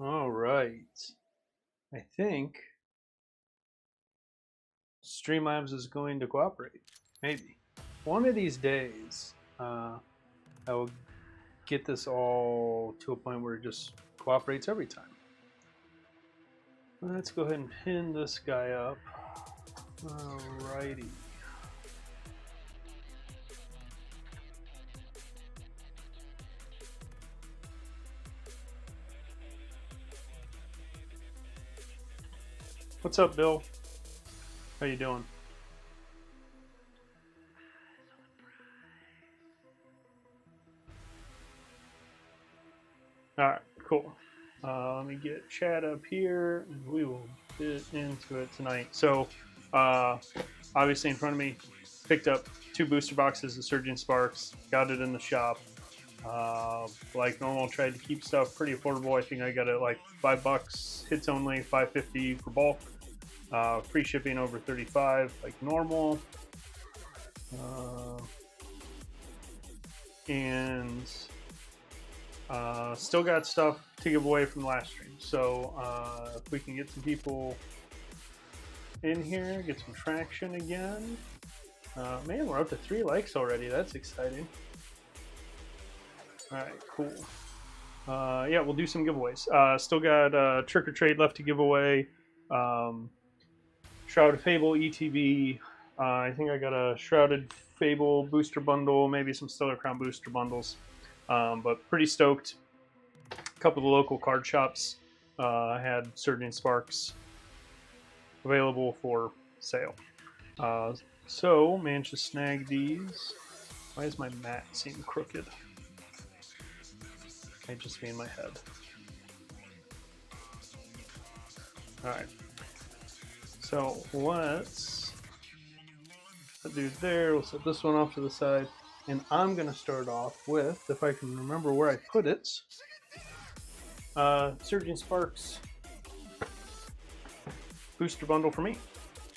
All right. I think Streamlabs is going to cooperate. Maybe. One of these days, I will get this all to a point where it just cooperates every time. Let's go ahead and pin this guy up. Alrighty. What's up, Bill? How you doing? All right, cool. Let me get chat up here, and we will get into it tonight. So, obviously, in front of me, picked up 2 booster boxes of Surging Sparks. Got it in the shop. Like normal, tried to keep stuff pretty affordable. I think I got it like $5 hits only, $5.50 for bulk. Free shipping over 35, like normal. And still got stuff to give away from the last stream. So if we can get some people in here, get some traction again. Man, we're up to 3 likes already. That's exciting. All right, cool. Yeah, we'll do some giveaways. Still got Trick or Trade left to give away. Shrouded Fable ETB. I think I got a Shrouded Fable booster bundle, maybe some Stellar Crown booster bundles. But pretty stoked. A couple of the local card shops had Surging Sparks available for sale. So managed to snag these. Why does my mat seem crooked? Might just be in my head. Alright. So let's do there. We'll set this one off to the side. And I'm going to start off with, if I can remember where I put it, Surging Sparks booster bundle for me.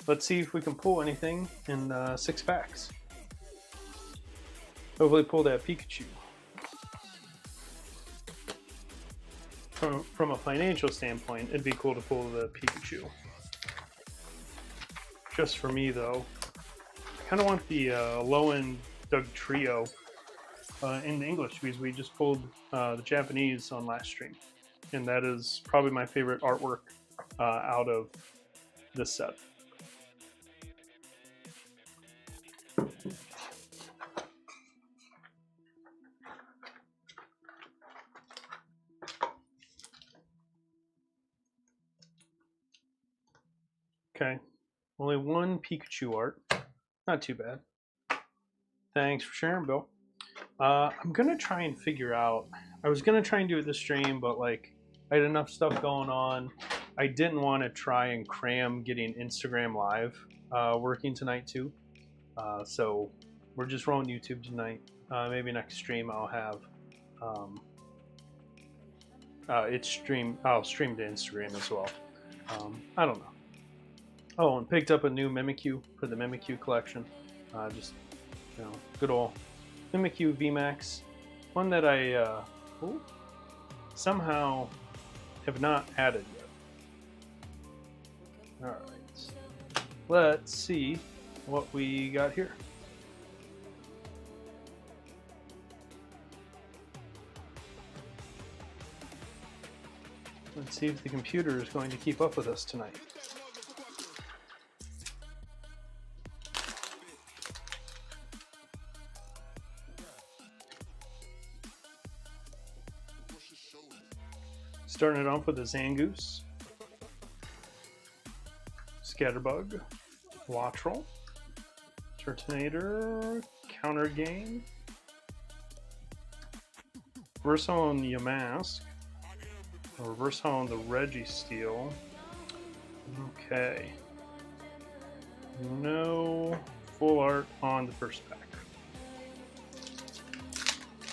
Let's see if we can pull anything in 6 packs. Hopefully pull that Pikachu. From a financial standpoint, it'd be cool to pull the Pikachu. Just for me, though, I kind of want the low-end Dugtrio in English, because we just pulled the Japanese on last stream, and that is probably my favorite artwork out of this set. Okay, only 1 Pikachu art. Not too bad. Thanks for sharing, Bill. I'm gonna try and figure out. I was gonna try and do it this stream, but like I had enough stuff going on. I didn't want to try and cram getting Instagram Live working tonight too. So we're just rolling YouTube tonight. Maybe next stream I'll have it's stream. I'll stream to Instagram as well. I don't know. Oh, and picked up a new Mimikyu for the Mimikyu collection. Just, you know, good old Mimikyu VMAX. One that I somehow have not added yet. Alright. Let's see what we got here. Let's see if the computer is going to keep up with us tonight. Starting it off with a Zangoose. Scatterbug, Wattrel, Turtonator, Counter Game, Reversal on Yamask, Reversal on the Registeel. Okay. No full art on the first pack.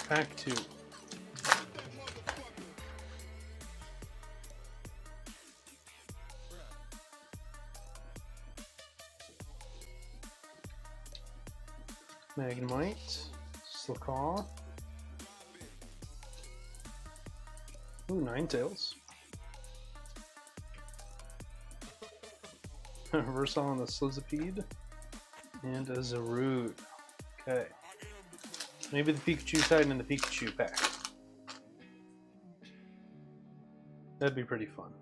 Pack 2. Magnemite, Slakaw. Ooh, Ninetales. Reversal on the Slizipede. And a Zarude. Okay. Maybe the Pikachu side and the Pikachu pack. That'd be pretty fun.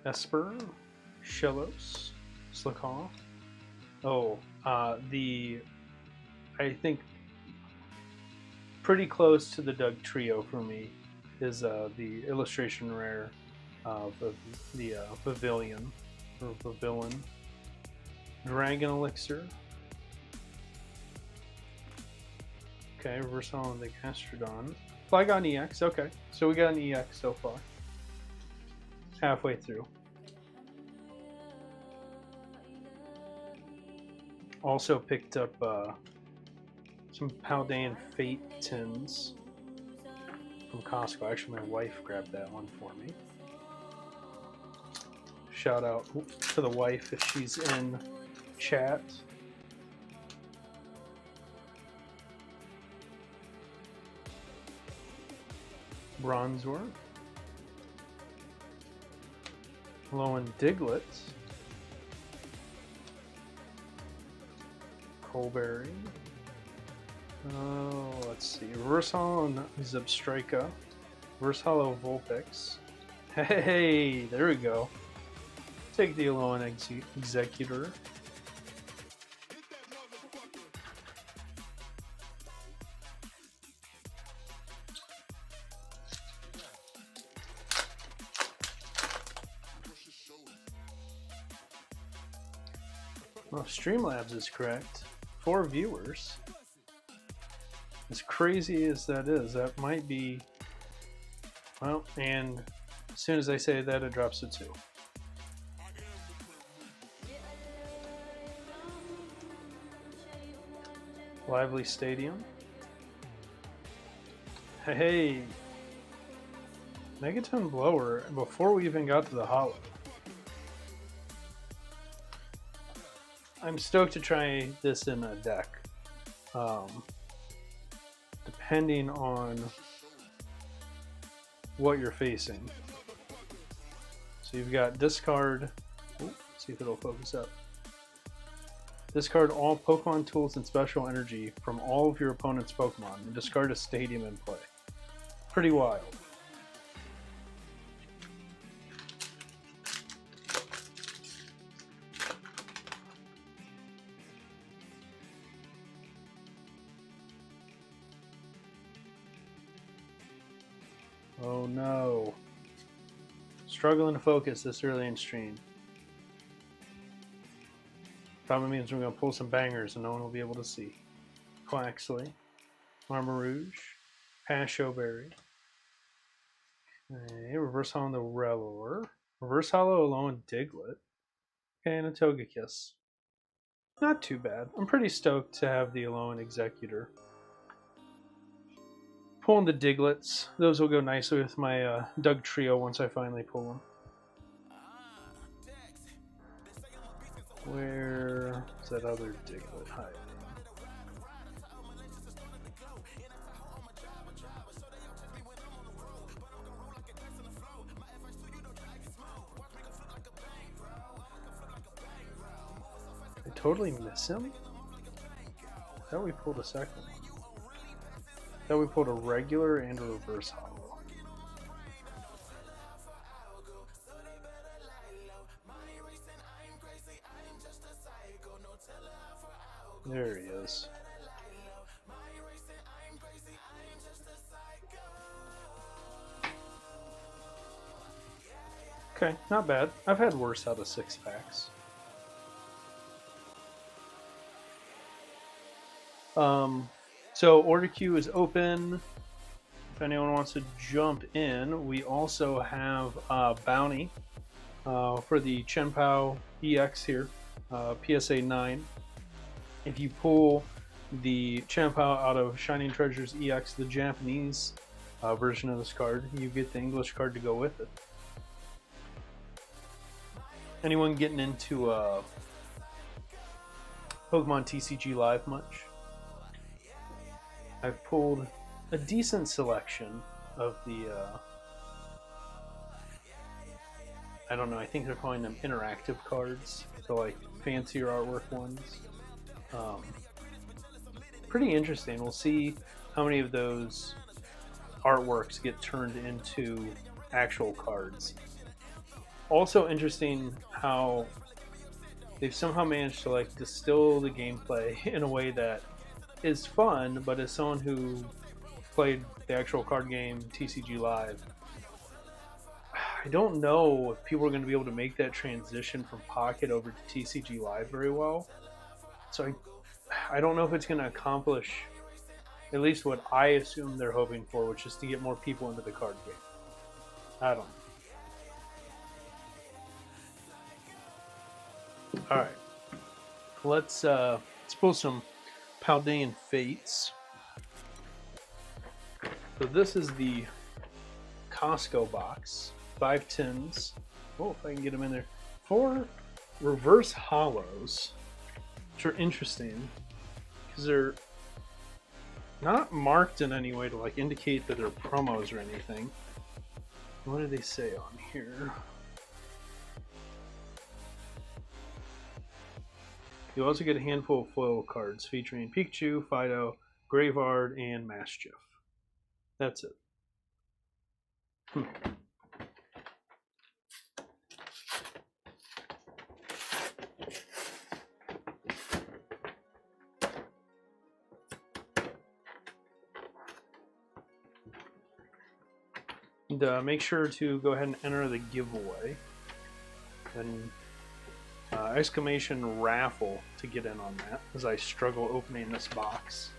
Esper, Shellos, Slakaw. Oh, I think pretty close to the Doug Trio for me is the illustration rare of the Pavilion or Pavilion. Dragon Elixir. Okay, Reversal on the Gastrodon. Flygon EX, okay. So we got an EX so far. Halfway through. Also picked up some Paldean Fate tins from Costco. Actually, my wife grabbed that one for me. Shout out to the wife if she's in chat. Bronzor. Lowen Diglett. Colberry. Oh, let's see. Reverse Hollow Zebstrika. Reverse Hollow Vulpix. Hey, there we go. Take the Alolan Executor. Well, Streamlabs is correct. 4 viewers. As crazy as that is, that might be... Well, and as soon as I say that, it drops to 2. Lively Stadium. Hey! Megaton Blower, before we even got to the holo. I'm stoked to try this in a deck. Depending on what you're facing. So you've got discard. Let's see if it'll focus up. Discard all Pokemon tools and special energy from all of your opponent's Pokemon and discard a stadium in play. Pretty wild. Oh no. Struggling to focus this early in stream. Probably means we're going to pull some bangers and no one will be able to see. Quaxley. Marmarouge. Pashoberry. Okay, Reverse Hollow on the Rellor. Reverse Hollow Alolan Diglett. Okay, and a Togekiss. Not too bad. I'm pretty stoked to have the Alolan Executor. Pulling the Digletts. Those will go nicely with my Doug Trio once I finally pull them. Where is that other Diglett hiding? Did I totally miss him? I thought we pulled a second one. I thought we pulled a regular and a reverse hollow. There he is. Okay, not bad. I've had worse out of 6-packs. So order queue is open. If anyone wants to jump in, we also have bounty for the Chien-Pao EX here, PSA 9. If you pull the Chien-Pao out of Shining Treasures EX, the Japanese version of this card, you get the English card to go with it. Anyone getting into Pokemon TCG Live much? I've pulled a decent selection of the I don't know, I think they're calling them interactive cards, so like fancier artwork ones. Pretty interesting. We'll see how many of those artworks get turned into actual cards. Also interesting how they've somehow managed to like distill the gameplay in a way that is fun, but as someone who played the actual card game TCG Live, I don't know if people are going to be able to make that transition from Pocket over to TCG Live very well. So I don't know if it's going to accomplish at least what I assume they're hoping for, which is to get more people into the card game. I don't know. All right, let's pull some Paldean Fates. So this is the Costco box. 5 tins. Oh, if I can get them in there. 4 reverse hollows, which are interesting because they're not marked in any way to like indicate that they're promos or anything. What do they say on here? You also get a handful of foil cards featuring Pikachu, Fido, Graveyard, and Maschiff. That's it. And make sure to go ahead and enter the giveaway. And exclamation raffle to get in on that, as I struggle opening this box.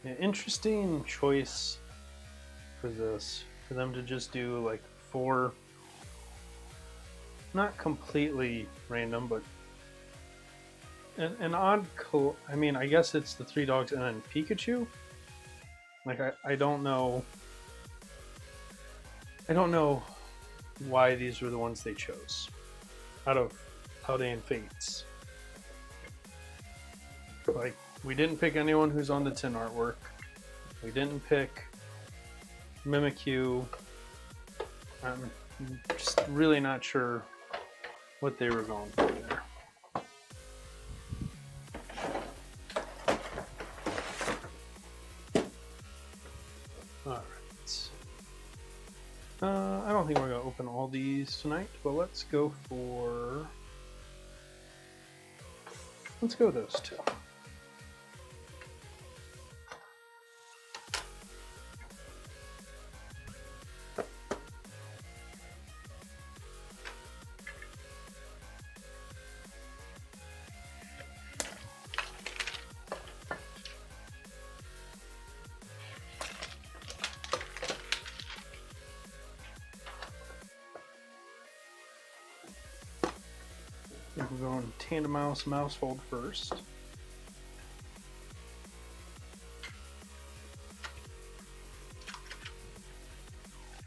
Yeah, interesting choice for this, for them to just do like 4, not completely random, but an odd I mean, I guess it's the 3 dogs and then Pikachu. Like I don't know why these were the ones they chose out of Paldean Fates. Like, we didn't pick anyone who's on the tin artwork. We didn't pick Mimikyu. I'm just really not sure what they were going for there. Alright. I don't think we're going to open all these tonight, but let's go those 2. We're going Tandemaus Mousefold first.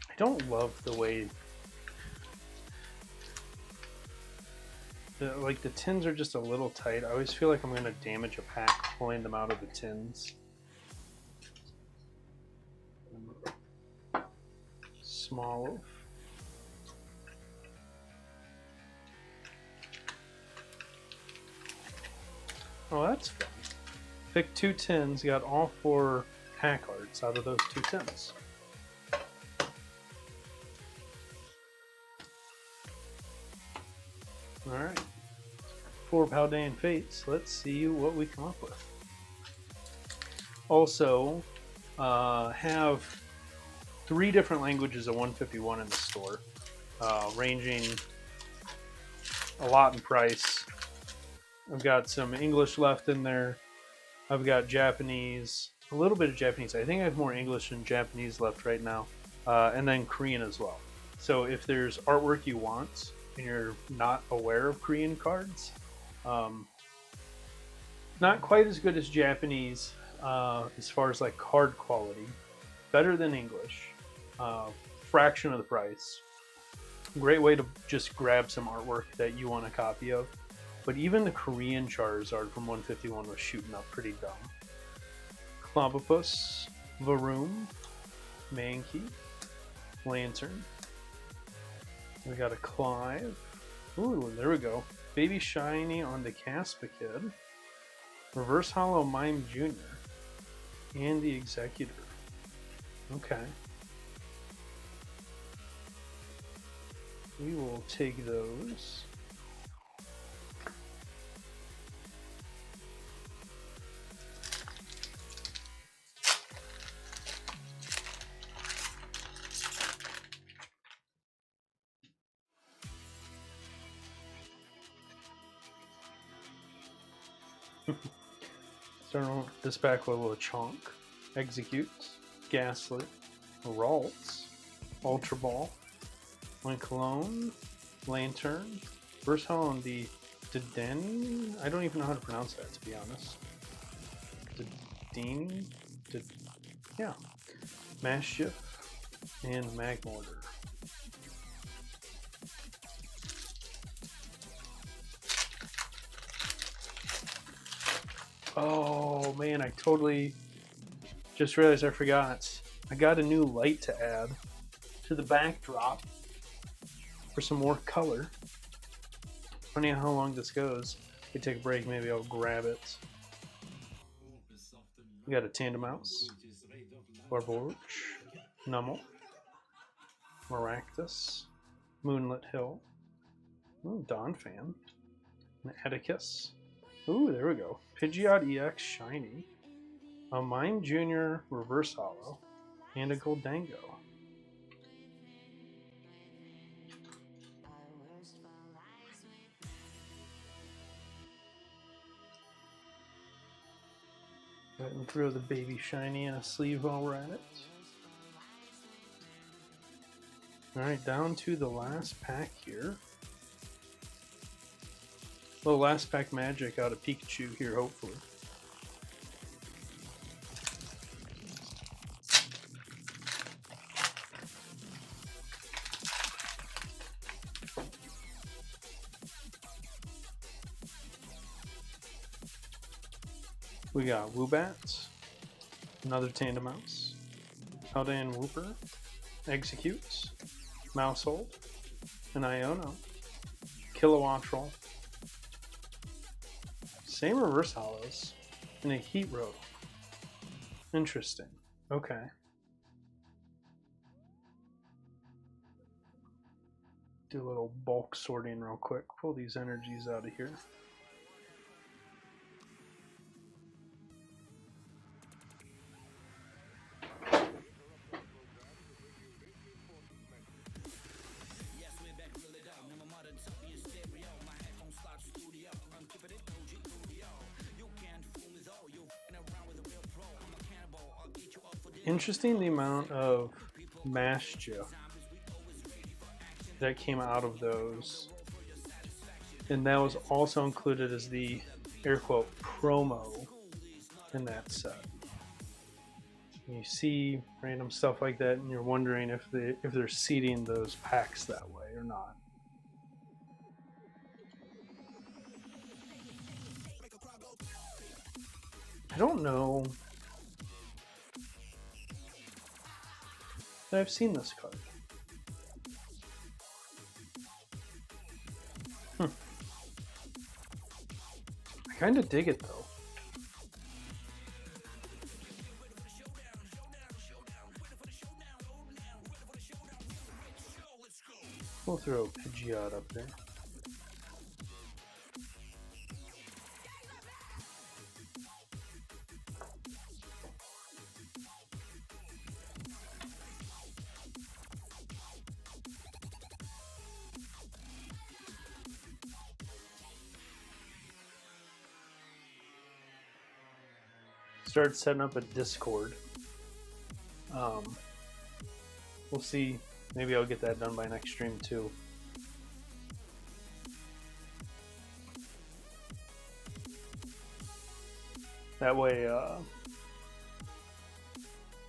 I don't love the way the tins are just a little tight. I always feel like I'm going to damage a pack pulling them out of the tins. Small. Oh, that's fun. Picked 2 tins, got all 4 pack arts out of those 2 tins. Alright. 4 Paldean Fates. Let's see what we come up with. Also, have 3 different languages of 151 in the store, ranging a lot in price. I've got some English left in there. I've got Japanese, a little bit of Japanese. I think I have more English than Japanese left right now, and then Korean as well. So if there's artwork you want and you're not aware of Korean cards, not quite as good as Japanese as far as like card quality, better than English, fraction of the price. Great way to just grab some artwork that you want a copy of. But even the Korean Charizard from 151 was shooting up pretty dumb. Clobbopus, Varoom, Mankey, Lantern. We got a Clive. Ooh, there we go. Baby Shiny on the Caspikid. Reverse Hollow Mime Jr. And the Executor. Okay. We will take those. Starting this pack with a little Chonk, Executes, Gaslit, Ralts, Ultra Ball, Cologne, Lantern, Versatile on the Dedenne. I don't even know how to pronounce that, to be honest. Dedenne? Yeah. Maschiff and Magmortar. Oh man, I totally just realized I forgot. I got a new light to add to the backdrop for some more color. Funny how long this goes. If we take a break, maybe I'll grab it. We got a Tandemaus, Barborge, Nummel, Maractus, Moonlit Hill, ooh, Donphan, an Atticus. Ooh, there we go. Pidgeot EX Shiny, a Mime Jr. Reverse Hollow, and a Goldango. Go ahead and throw the Baby Shiny in a sleeve while we're at it. Alright, down to the last pack here. Little last pack magic out of Pikachu here, hopefully. We got Woobat, another Tandemaus, Paldean Wooper, Executes, Maushold, an Iono, Kilowattrel, same reverse hollows, and a Heatro. Interesting. Okay. Do a little bulk sorting real quick. Pull these energies out of here. Interesting the amount of Maschiff that came out of those, and that was also included as the air quote promo in that set. And you see random stuff like that, and you're wondering if they're seeding those packs that way or not. I don't know that I've seen this card. I kind of dig it though. We'll throw Pidgeot up there. start setting up a Discord. We'll see. Maybe I'll get that done by next stream too. That way, I'm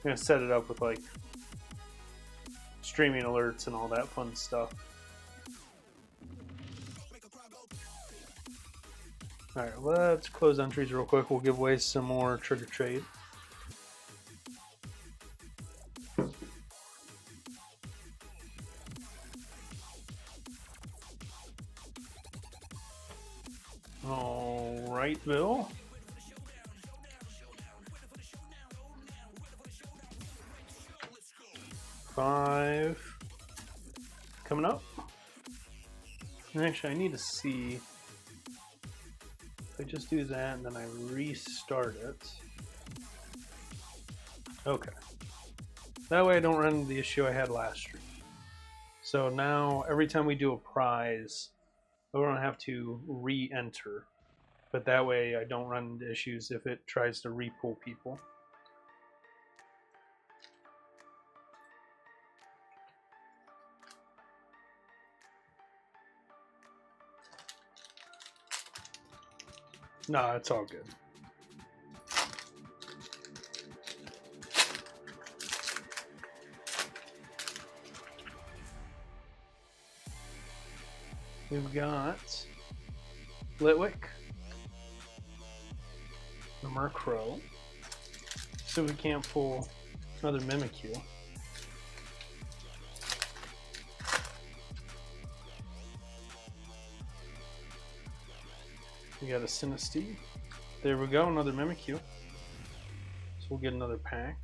gonna set it up with like streaming alerts and all that fun stuff. Alright, let's close entries real quick. We'll give away some more Trick or Trade. Alright, Bill. $5 coming up. Actually, I need to see if I just do that and then I restart it. Okay. That way I don't run into the issue I had last stream. So now every time we do a prize, I don't have to re-enter. But that way I don't run into issues if it tries to re-pull people. No, it's all good. We've got Litwick, the Murkrow, so we can't pull another Mimikyu. We got a Sinistea. There we go, another Mimikyu. So we'll get another pack.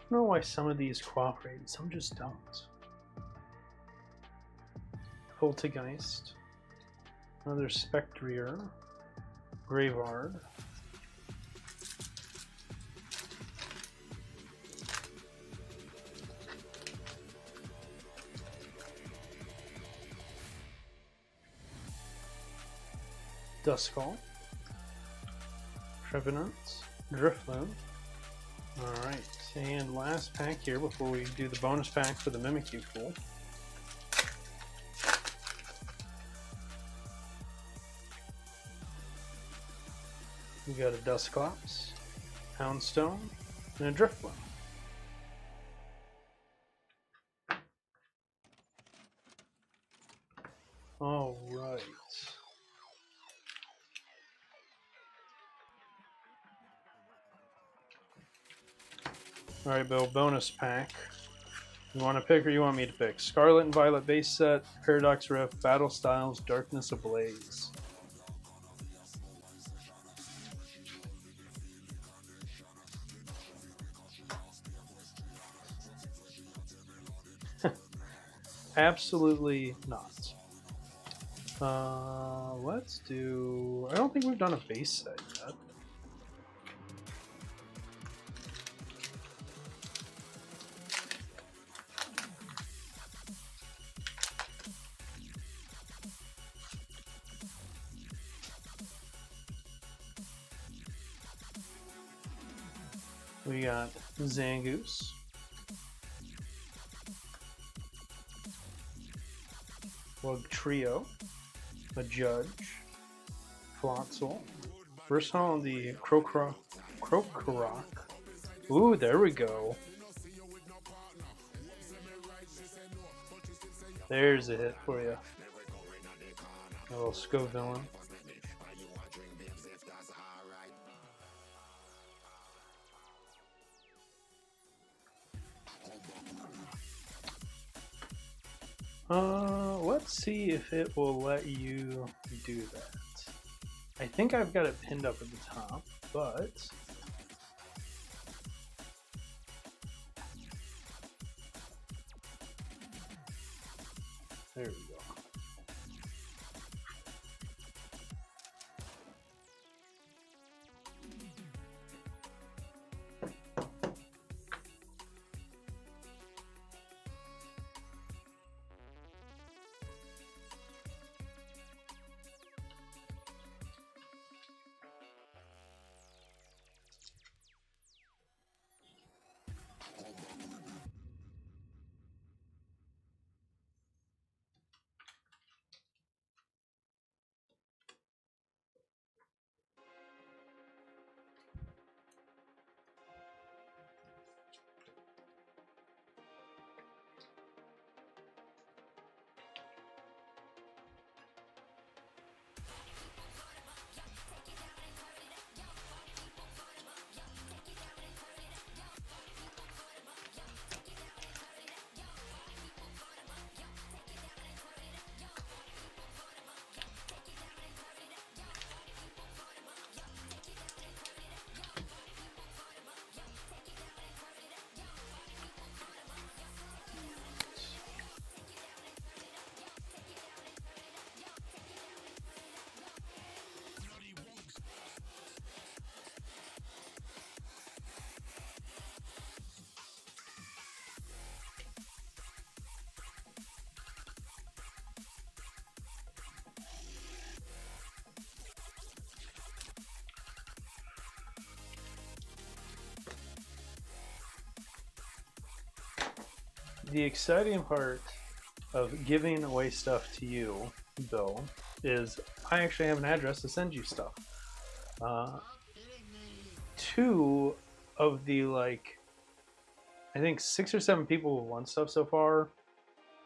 I don't know why some of these cooperate and some just don't. Poltergeist. Another Spectrier. Graveyard. Duskull. Trevenant. Drifloon. Alright, and last pack here before we do the bonus pack for the Mimikyu pool. We got a Dusclops, Houndstone, and a Drifloon. All right. All right, Bill, bonus pack. You want to pick or you want me to pick? Scarlet and Violet base set, Paradox Rift, Battle Styles, Darkness Ablaze. Absolutely not. Let's do... I don't think we've done a base set yet. We got Zangoose. Trio, a Judge, Floatzel, Versatile, the Krokorok. Ooh, there we go. There's a hit for you. A little Scovillain. Let's see if it will let you do that. I think I've got it pinned up at the top, but there we go. the exciting part of giving away stuff to you, Bill, is I actually have an address to send you stuff. Two of the I think 6 or 7 people who want stuff so far,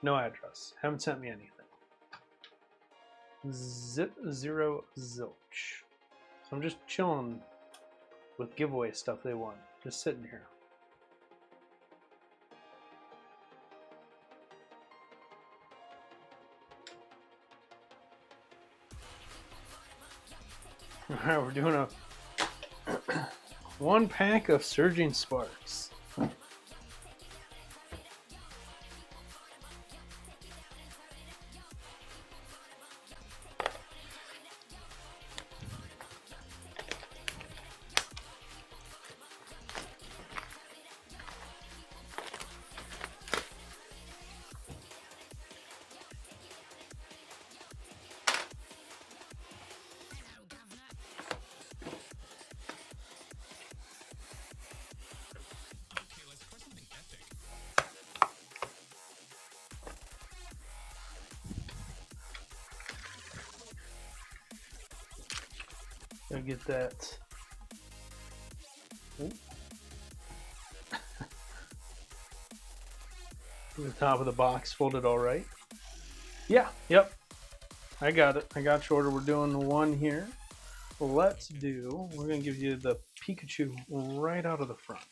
no address, haven't sent me anything. Zip zero zilch. So I'm just chilling with giveaway stuff they want, just sitting here. All right, we're doing a 1 pack of Surging Sparks. Gotta get that. The top of the box folded all right. Yeah, yep. I got it. I got your order. We're doing one here. We're gonna give you the Pikachu right out of the front.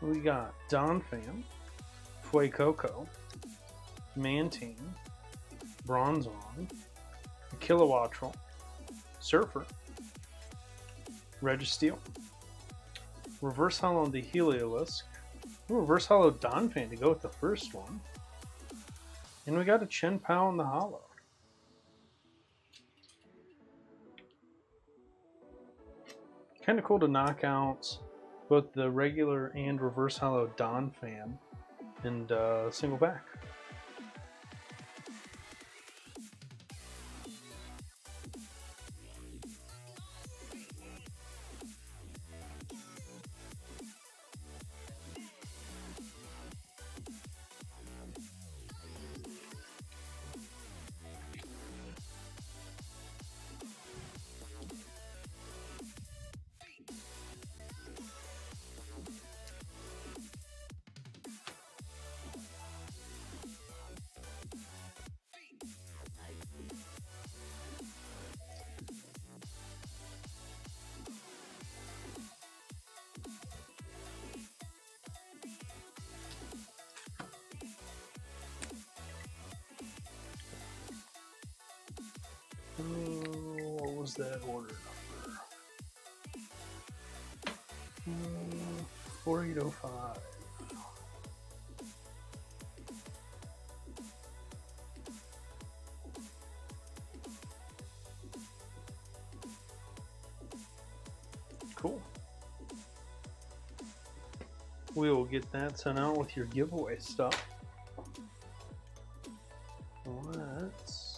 We got Donphan, Fuecoco, Mantine, Bronzong, Kilowattrel, Surfer, Registeel, Reverse Hollow the Heliolisk, Reverse Hollow Donphan to go with the first one, and we got a Chien-Pao in the Hollow. Kind of cool to knock out both the regular and Reverse Hollow Donphan and single pack. What was that order number? 4805. Cool. We will get that sent out with your giveaway stuff. Let's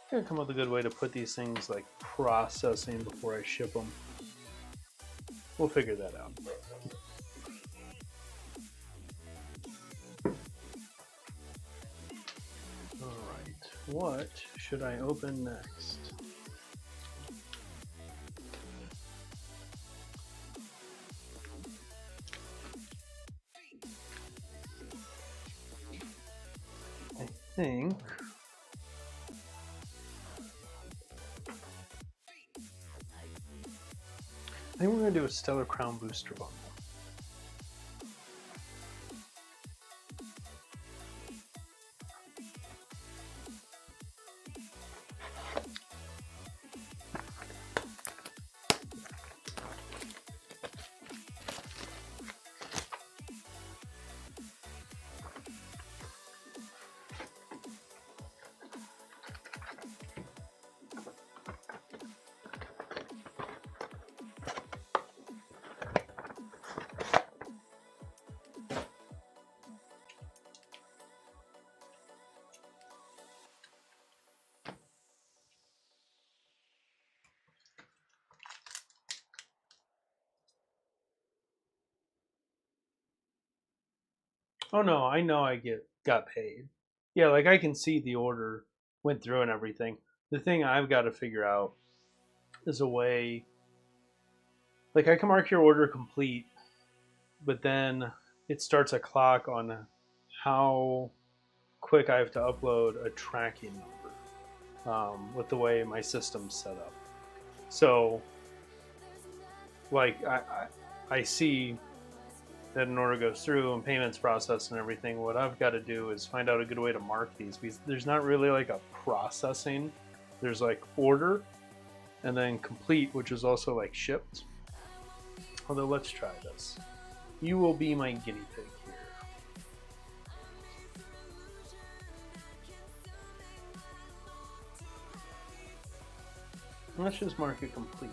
gotta come up with a good way to put these things like processing before I ship them. We'll figure that out. Alright, what should I open next? I think we're going to do a Stellar Crown Booster Bundle. Oh no, I know I got paid. Yeah, like I can see the order went through and everything. The thing I've got to figure out is a way, like I can mark your order complete, but then it starts a clock on how quick I have to upload a tracking number with the way my system's set up. So, like I see that an order goes through and payments processed and everything. What I've got to do is find out a good way to mark these because there's not really like a processing. There's like order and then complete, which is also like shipped. Although let's try this. You will be my guinea pig here. Let's just mark it complete.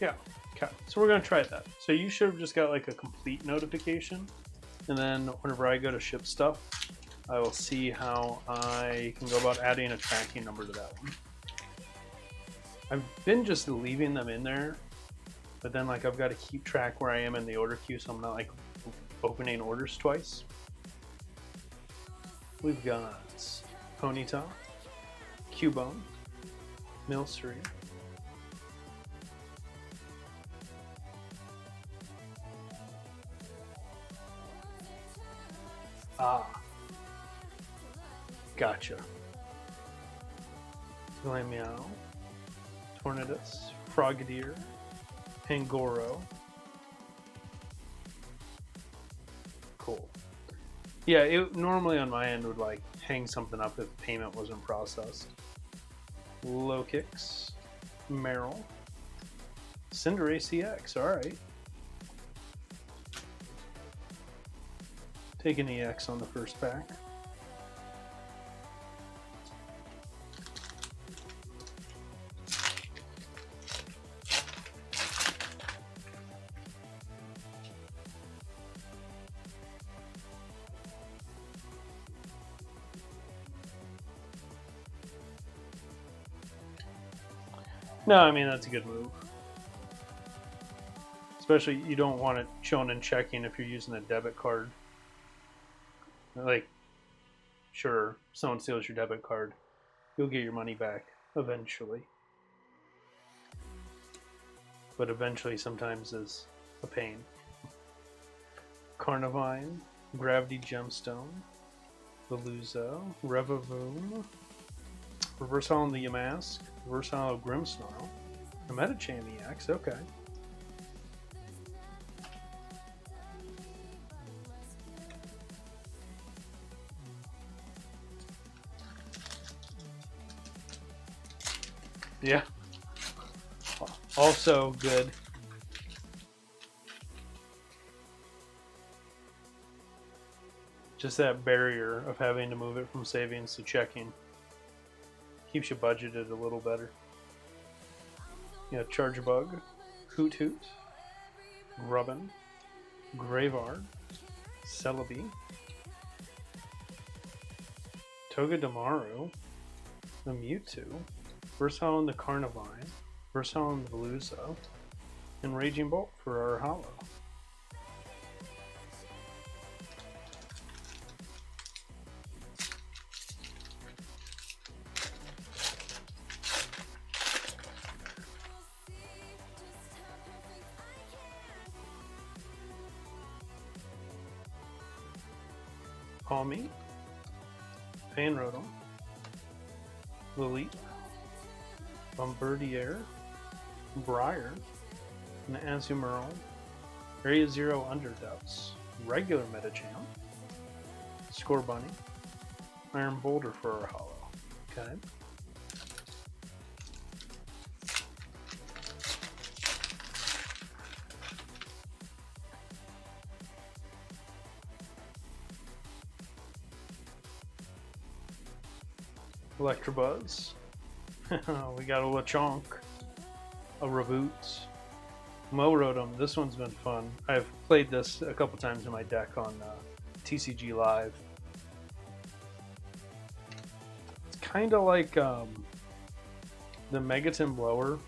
Yeah, okay. So we're gonna try that. So you should have just got like a complete notification, and then whenever I go to ship stuff, I will see how I can go about adding a tracking number to that one. I've been just leaving them in there, but then like I've got to keep track where I am in the order queue, so I'm not like opening orders twice. We've got Ponyta, Cubone, Milcery, gotcha. Glameow, Tornadus, Frogadier, Pangoro. Cool. Yeah, it normally on my end would like hang something up if payment wasn't processed. Lokix, Meryl, Cinderace EX, alright. Take an EX on the first pack. No, I mean, that's a good move. Especially, you don't want it shown in checking if you're using a debit card. Like, sure, someone steals your debit card, you'll get your money back eventually. But eventually sometimes is a pain. Carnivine, Gravity Gemstone, Veluza, Revavoom, Reverse Hollow Yamask, Reverse Hollow Grimmsnarl, a Metacham EX, okay. Yeah. Also good. Just that barrier of having to move it from savings to checking keeps you budgeted a little better. Yeah, Chargebug, Hoot Hoot, Grubbin, Graveyard, Celebi, Togedemaru, the Mewtwo, Versatile in the Carnivine, Versatile in the Veluza, and Raging Bolt for our Hollow. Palmy, Panrotom, Lily, Bombardier, Briar, and Azumarill, Area Zero Underdepths, regular Metacham, Scorbunny, Iron Boulder for our Hollow. Okay. Electabuzz. We got a Lechonk, a Reboot, Rotom. This one's been fun. I've played this a couple times in my deck on TCG Live. It's kind of like the Megaton Blower.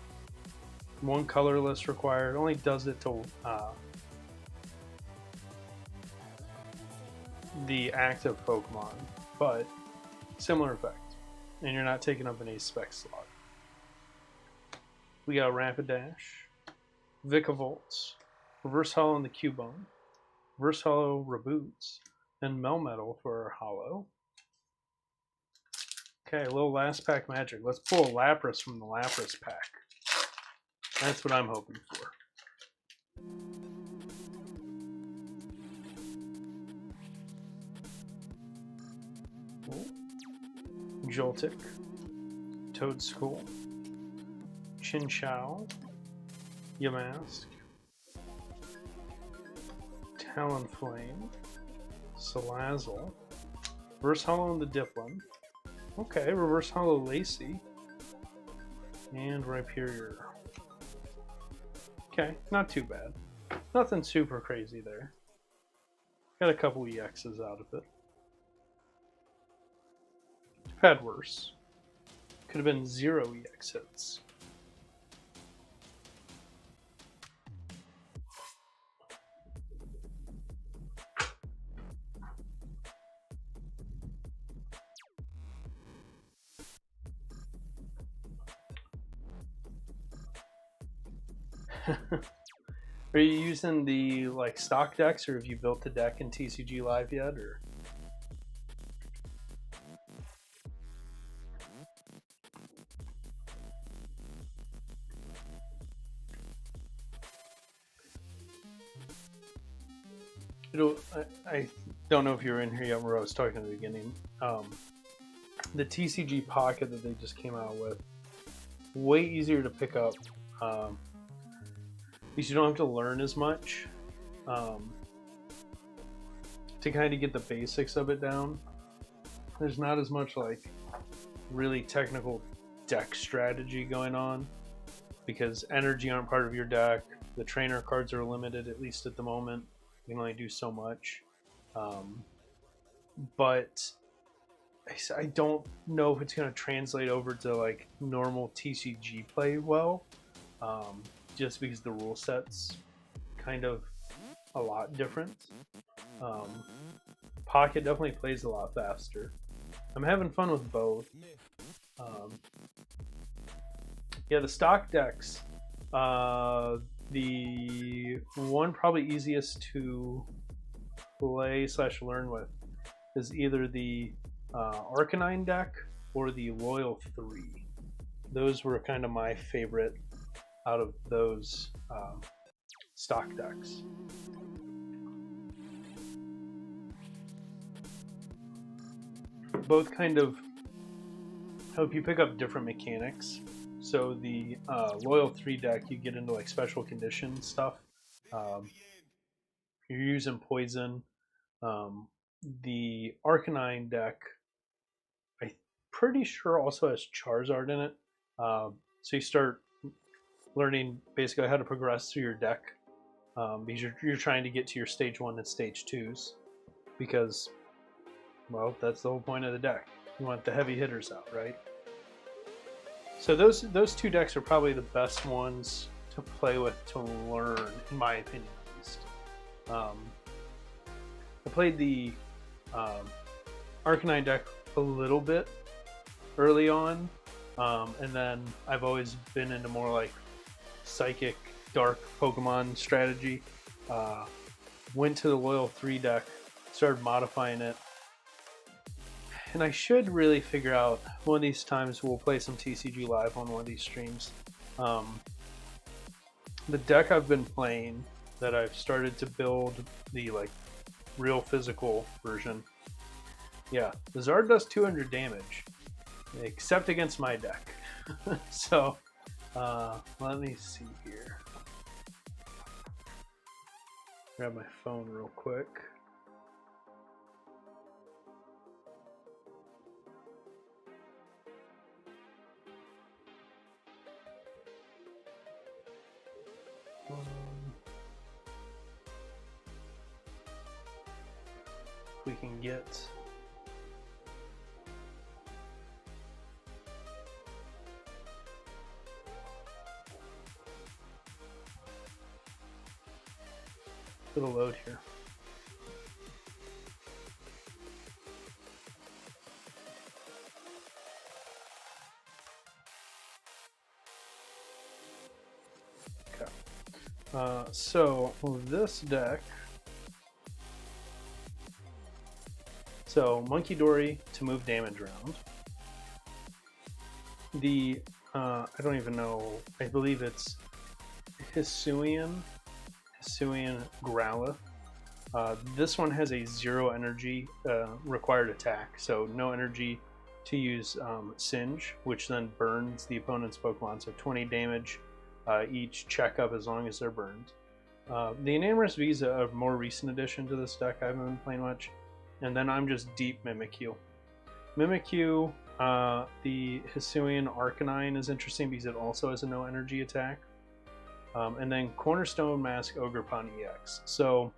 One colorless required. Only does it to the active Pokemon, but similar effect. And you're not taking up any spec slot. We got Rapidash, Vikavolt, Reverse Hollow in the Cubone, Reverse Hollow Reboots, and Melmetal for our Hollow. Okay, a little last pack magic. Let's pull a Lapras from the Lapras pack. That's what I'm hoping for. Joltik, Toedscool, Chinchou, Yamask, Talonflame, Salazzle, Reverse Hollow in the Dipplin. Okay, Reverse Hollow Lacey, and Rhyperior. Okay, not too bad. Nothing super crazy there. Got a couple EXs out of it. Had worse. Could have been 0 EX hits. Are you using the stock decks, or have you built the deck in TCG Live yet, or? I don't know if you were in here yet where I was talking at the beginning. The TCG Pocket that they just came out with, way easier to pick up. Because you don't have to learn as much to kind of get the basics of it down. There's not as much really technical deck strategy going on, because energy aren't part of your deck. The trainer cards are limited, at least at the moment. You can only do so much. But I don't know if it's going to translate over to normal TCG play well, just because the rule set's kind of a lot different. Pocket definitely plays a lot faster. I'm having fun with both. Yeah, the stock decks, the one probably easiest to play / learn with is either the Arcanine deck or the Loyal 3. Those were kind of my favorite out of those stock decks. Both kind of help you pick up different mechanics. So the Loyal 3 deck, you get into special condition stuff. You're using poison. The Arcanine deck, I'm pretty sure, also has Charizard in it. So you start learning basically how to progress through your deck, because you're trying to get to your stage 1 and stage 2s, because, well, that's the whole point of the deck. You want the heavy hitters out, right? So those two decks are probably the best ones to play with to learn, in my opinion, at least. I played the Arcanine deck a little bit early on, and then I've always been into more Psychic, Dark Pokemon strategy. Went to the Loyal 3 deck, started modifying it. And I should really figure out, one of these times we'll play some TCG Live on one of these streams. The deck I've been playing, that I've started to build the real physical version. Yeah, the Zard does 200 damage, except against my deck. So, let me see here. Grab my phone real quick. We can get a little load here. Okay. So this deck. So Monkey Dory to move damage around. The I don't even know. I believe it's Hisuian Growlithe. This one has a 0 energy required attack, so no energy to use Singe, which then burns the opponent's Pokemon, so 20 damage each checkup as long as they're burned. The Enamorous V is a more recent addition to this deck. I haven't been playing much. And then I'm just deep Mimikyu. Mimikyu, the Hisuian Arcanine is interesting because it also has a no energy attack. And then Cornerstone Mask Ogerpon EX. So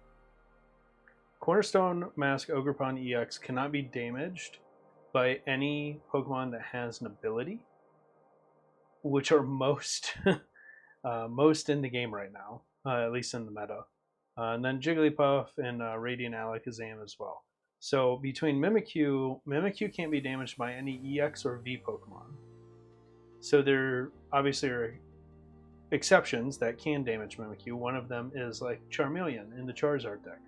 Cornerstone Mask Ogerpon EX cannot be damaged by any Pokemon that has an ability, which are most most in the game right now, at least in the meta. And then Jigglypuff and Radiant Alakazam as well. So between Mimikyu can't be damaged by any EX or V Pokemon. So there obviously are exceptions that can damage Mimikyu. One of them is like Charmeleon in the Charizard deck.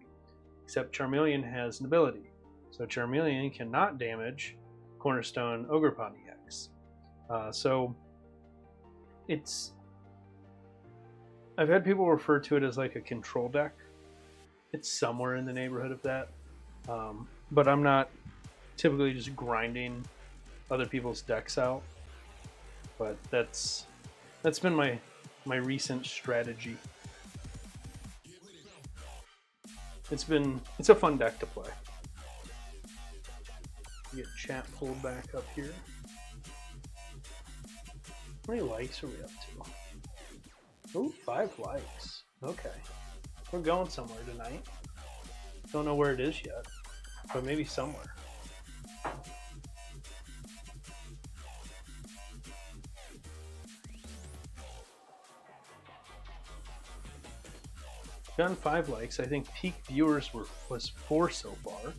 Except Charmeleon has an ability. So Charmeleon cannot damage Cornerstone Ogerpon EX. So it's... I've had people refer to it as like a control deck. It's somewhere in the neighborhood of that. But I'm not typically just grinding other people's decks out. But that's been my recent strategy. It's a fun deck to play. Get chat pulled back up here. How many likes are we up to? Ooh, 5 likes. Okay. We're going somewhere tonight. Don't know where it is yet, but maybe somewhere. Gotten 5 likes. I think peak viewers was 4 so far.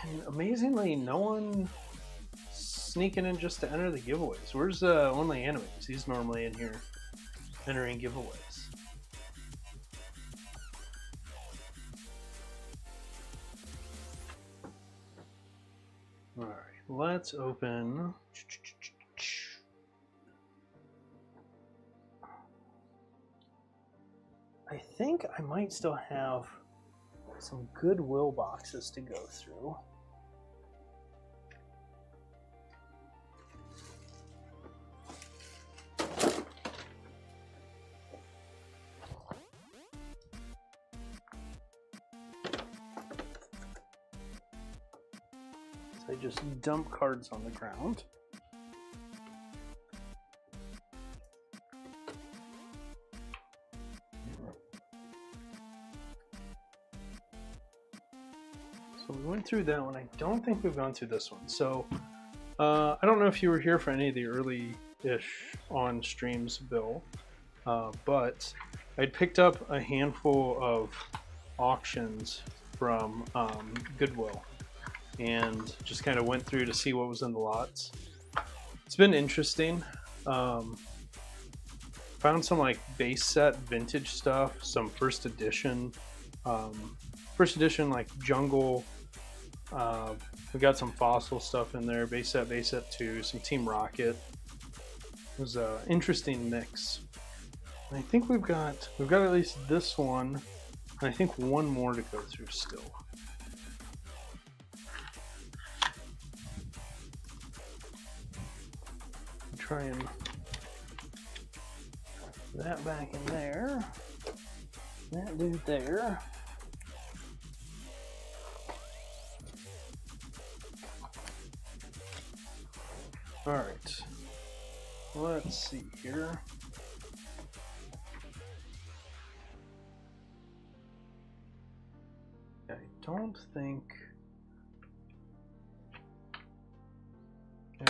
And amazingly, no one sneaking in just to enter the giveaways. Where's Only Animes? He's normally in here entering giveaways. Alright, let's open... I think I might still have some Goodwill boxes to go through. So I just dump cards on the ground. So we went through that one. I don't think we've gone through this one. So I don't know if you were here for any of the early-ish on streams, Bill, but I'd picked up a handful of auctions from Goodwill and just kind of went through to see what was in the lots. It's been interesting. Found some like base set vintage stuff, some first edition like jungle. We got some fossil stuff in there, base set 2, some Team Rocket. It was an interesting mix. And I think we've got at least this one, and I think one more to go through still. Try and put that back in there. That dude there. All right, let's see here. I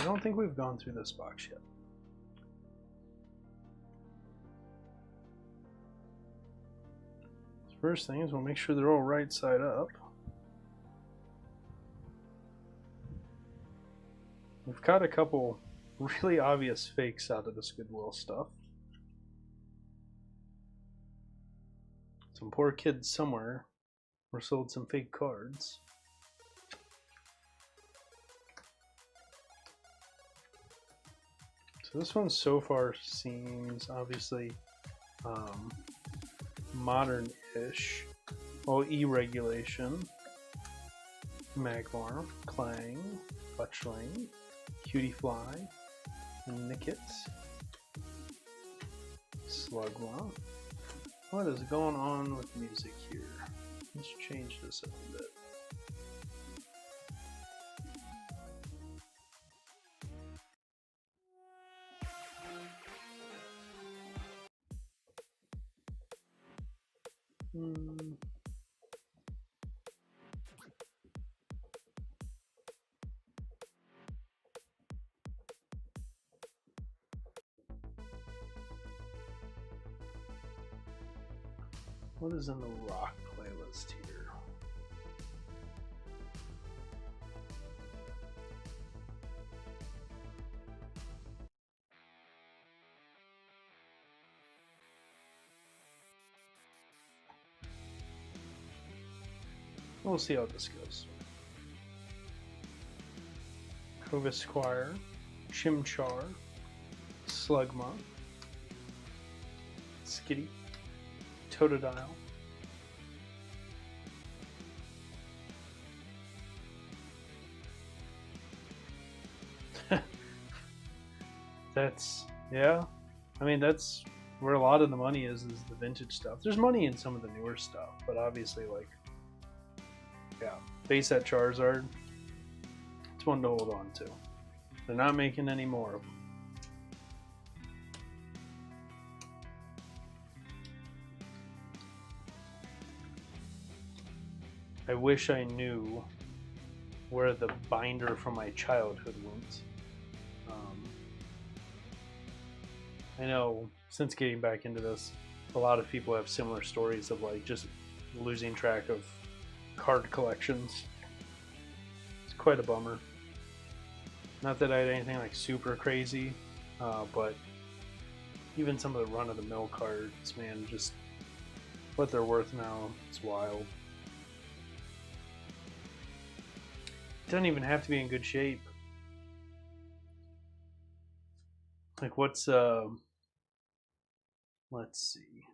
don't think we've gone through this box yet. First thing is we'll make sure they're all right side up. We've got a couple really obvious fakes out of this Goodwill stuff. Some poor kids somewhere were sold some fake cards. So this one so far seems obviously modern-ish. Oh, E-Regulation, Magmar, Clang, Fletchling, Cutiefly, Nickit, Slugma. What is going on with music here? Let's change this up a bit. What is in the rock playlist here? We'll see how this goes. Corvisquire, Chimchar, Slugma, Skitty, Totodile, yeah, I mean that's where a lot of the money is the vintage stuff. There's money in some of the newer stuff, but obviously like, yeah, base set Charizard, it's one to hold on to. They're not making any more of them. I wish I knew where the binder from my childhood went. I know since getting back into this, a lot of people have similar stories of like just losing track of card collections. It's quite a bummer. Not that I had anything like super crazy, but even some of the run-of-the-mill cards, man, just what they're worth now, it's wild. It doesn't even have to be in good shape. Like what's let's see.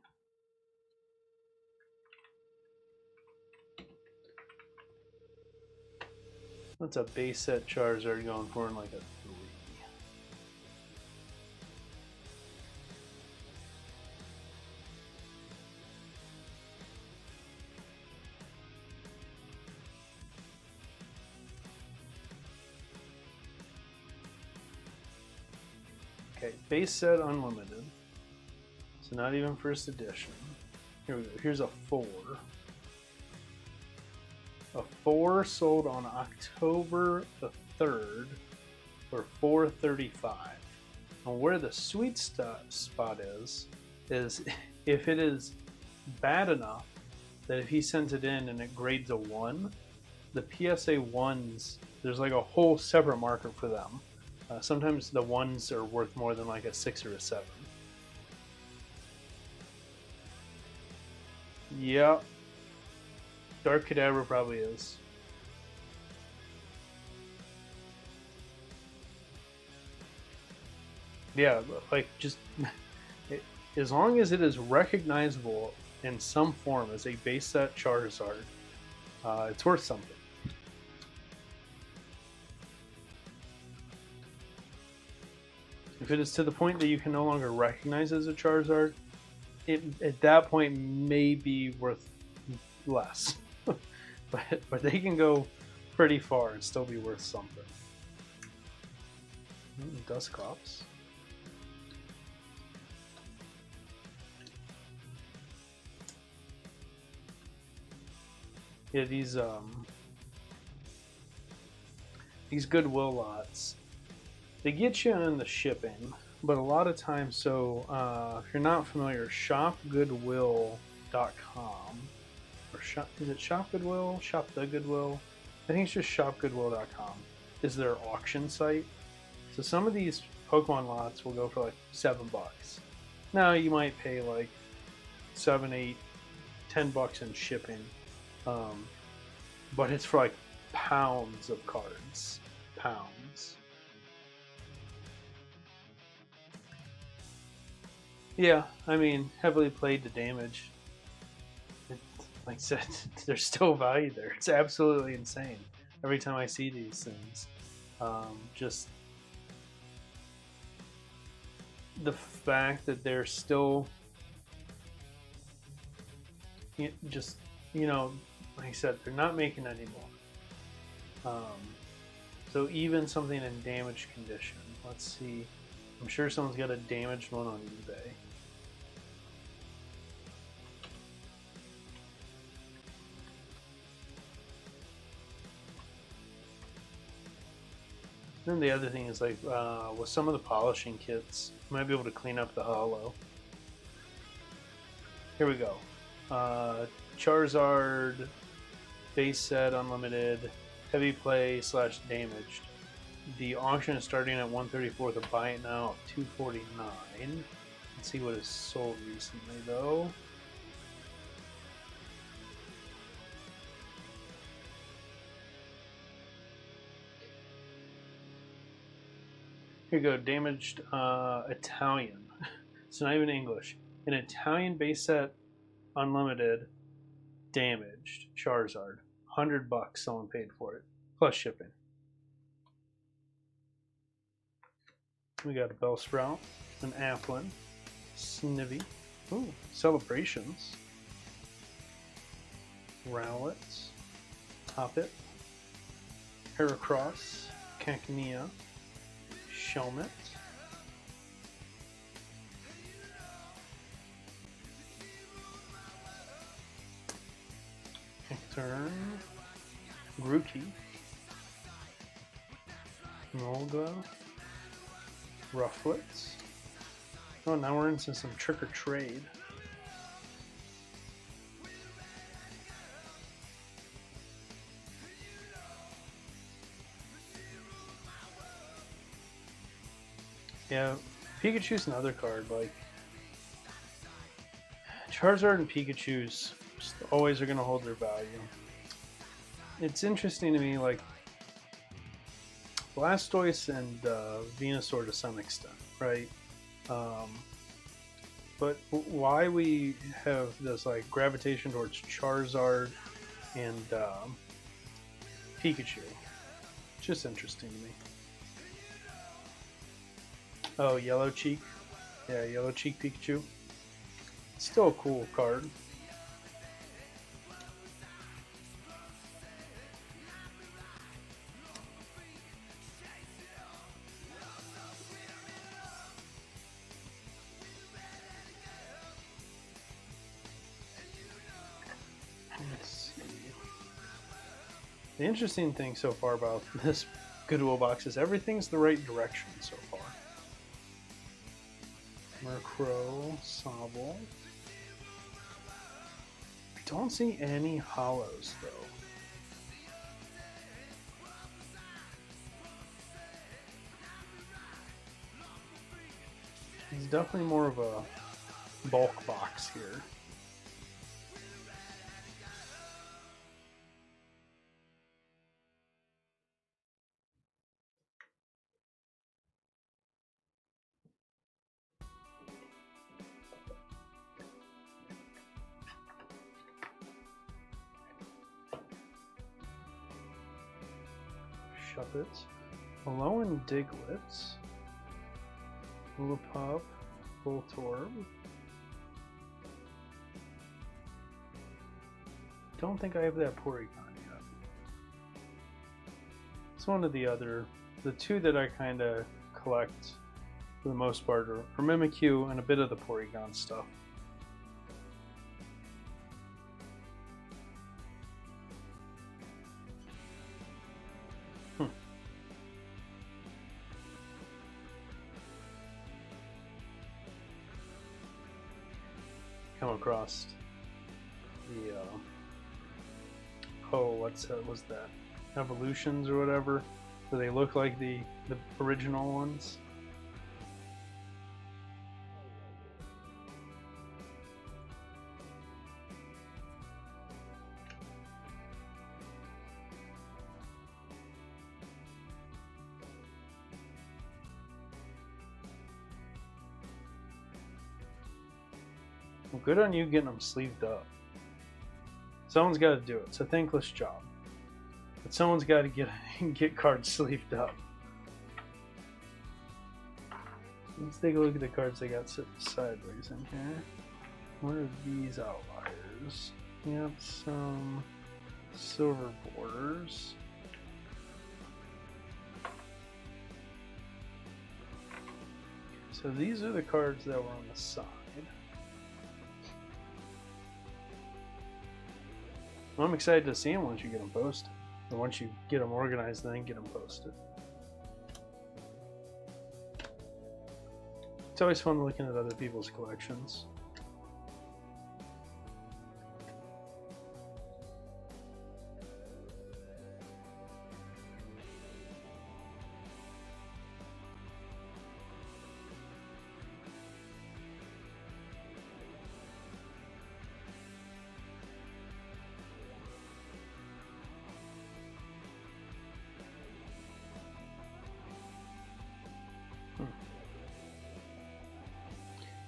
What's a base set Charizard going for in like a 3? Okay, base set unlimited. So not even first edition. Here we go. Here's a 4. A 4 sold on October the 3rd for $4.35. And where the sweet spot is if it is bad enough that if he sends it in and it grades a 1, the PSA 1s, there's like a whole separate market for them. Sometimes the 1s are worth more than like a 6 or a 7. Yep. Dark Kadabra probably is. Yeah, like just as long as it is recognizable in some form as a base set Charizard, it's worth something. If it is to the point that you can no longer recognize as a Charizard, it at that point may be worth less. but they can go pretty far and still be worth something. Dusclops. Yeah, these Goodwill lots, they get you on the shipping, but a lot of times, so if you're not familiar, shopgoodwill.com or is it Shop Goodwill? Shop the Goodwill? I think it's just shopgoodwill.com is their auction site. So some of these Pokemon lots will go for like $7. Now you might pay like $7, $8, $10 in shipping, but it's for like pounds of cards. Pounds. Yeah, I mean, heavily played to damage. Like I said, there's still value there. It's absolutely insane. Every time I see these things, just the fact that they're still, just, like I said, they're not making anymore. So even something in damaged condition. Let's see. I'm sure someone's got a damaged one on eBay. Then the other thing is like with some of the polishing kits, you might be able to clean up the holo. Here we go. Charizard base set unlimited, heavy play / damaged. The auction is starting at $134. The buy it now at $249. Let's see what is sold recently though. Here you go, damaged Italian. It's not even English. An Italian base set, unlimited, damaged Charizard. $100 someone paid for it, plus shipping. We got a Bellsprout, an Applin, Snivy, ooh, Celebrations, Rowlet, Hoppip, Heracross, Cacnea, Shelmet, Hectorn, Grookey, Nolga, Rufflet. Oh, now we're into some trick or trade. Yeah, Pikachu's another card. Like Charizard and Pikachu's always are going to hold their value. It's interesting to me, like Blastoise and Venusaur to some extent, right? But why we have this like gravitation towards Charizard and Pikachu? It's just interesting to me. Oh, Yellow Cheek. Yeah, Yellow Cheek Pikachu. It's still a cool card. Let's see. The interesting thing so far about this Goodwill box is everything's the right direction so far. Murkrow, Sobble. I don't see any hollows though. It's definitely more of a bulk box here. Shuppet, Alolan Diglett, Lillipup, Voltorb. Don't think I have that Porygon yet. It's one of the two that I kind of collect for the most part are Mimikyu and a bit of the Porygon stuff. come across the oh, was that evolutions or whatever, where they look like the original ones. Well, good on you getting them sleeved up. Someone's got to do it. It's a thankless job. But someone's got to get cards sleeved up. Let's take a look at the cards they got sitting sideways in here. What are these outliers? Yep, some silver borders. So these are the cards that were on the side. Well, I'm excited to see them once you get them posted. And once you get them organized, then get them posted. It's always fun looking at other people's collections.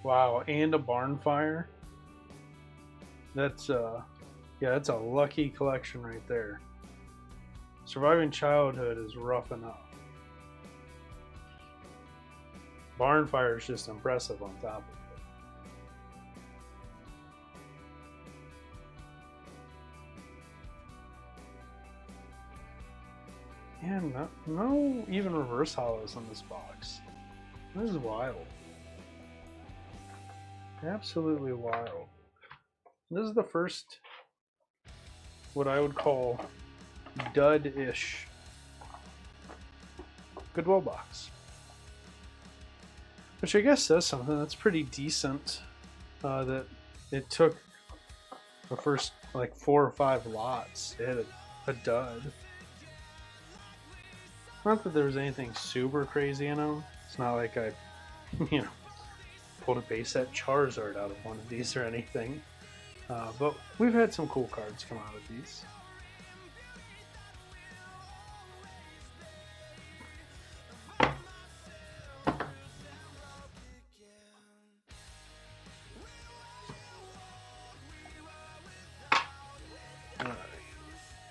Wow, and a barn fire. That's yeah, that's a lucky collection right there. Surviving childhood is rough enough. Barn fire is just impressive on top of it. And no even reverse hollows in this box. This is wild. Absolutely wild. This is the first, what I would call, dud-ish Goodwill box. Which I guess says something. That's pretty decent that it took the first like 4 or 5 lots to hit a dud. Not that there was anything super crazy in them. It's not like I, you know, pulled a base set Charizard out of one of these or anything. But we've had some cool cards come out of these. Alright,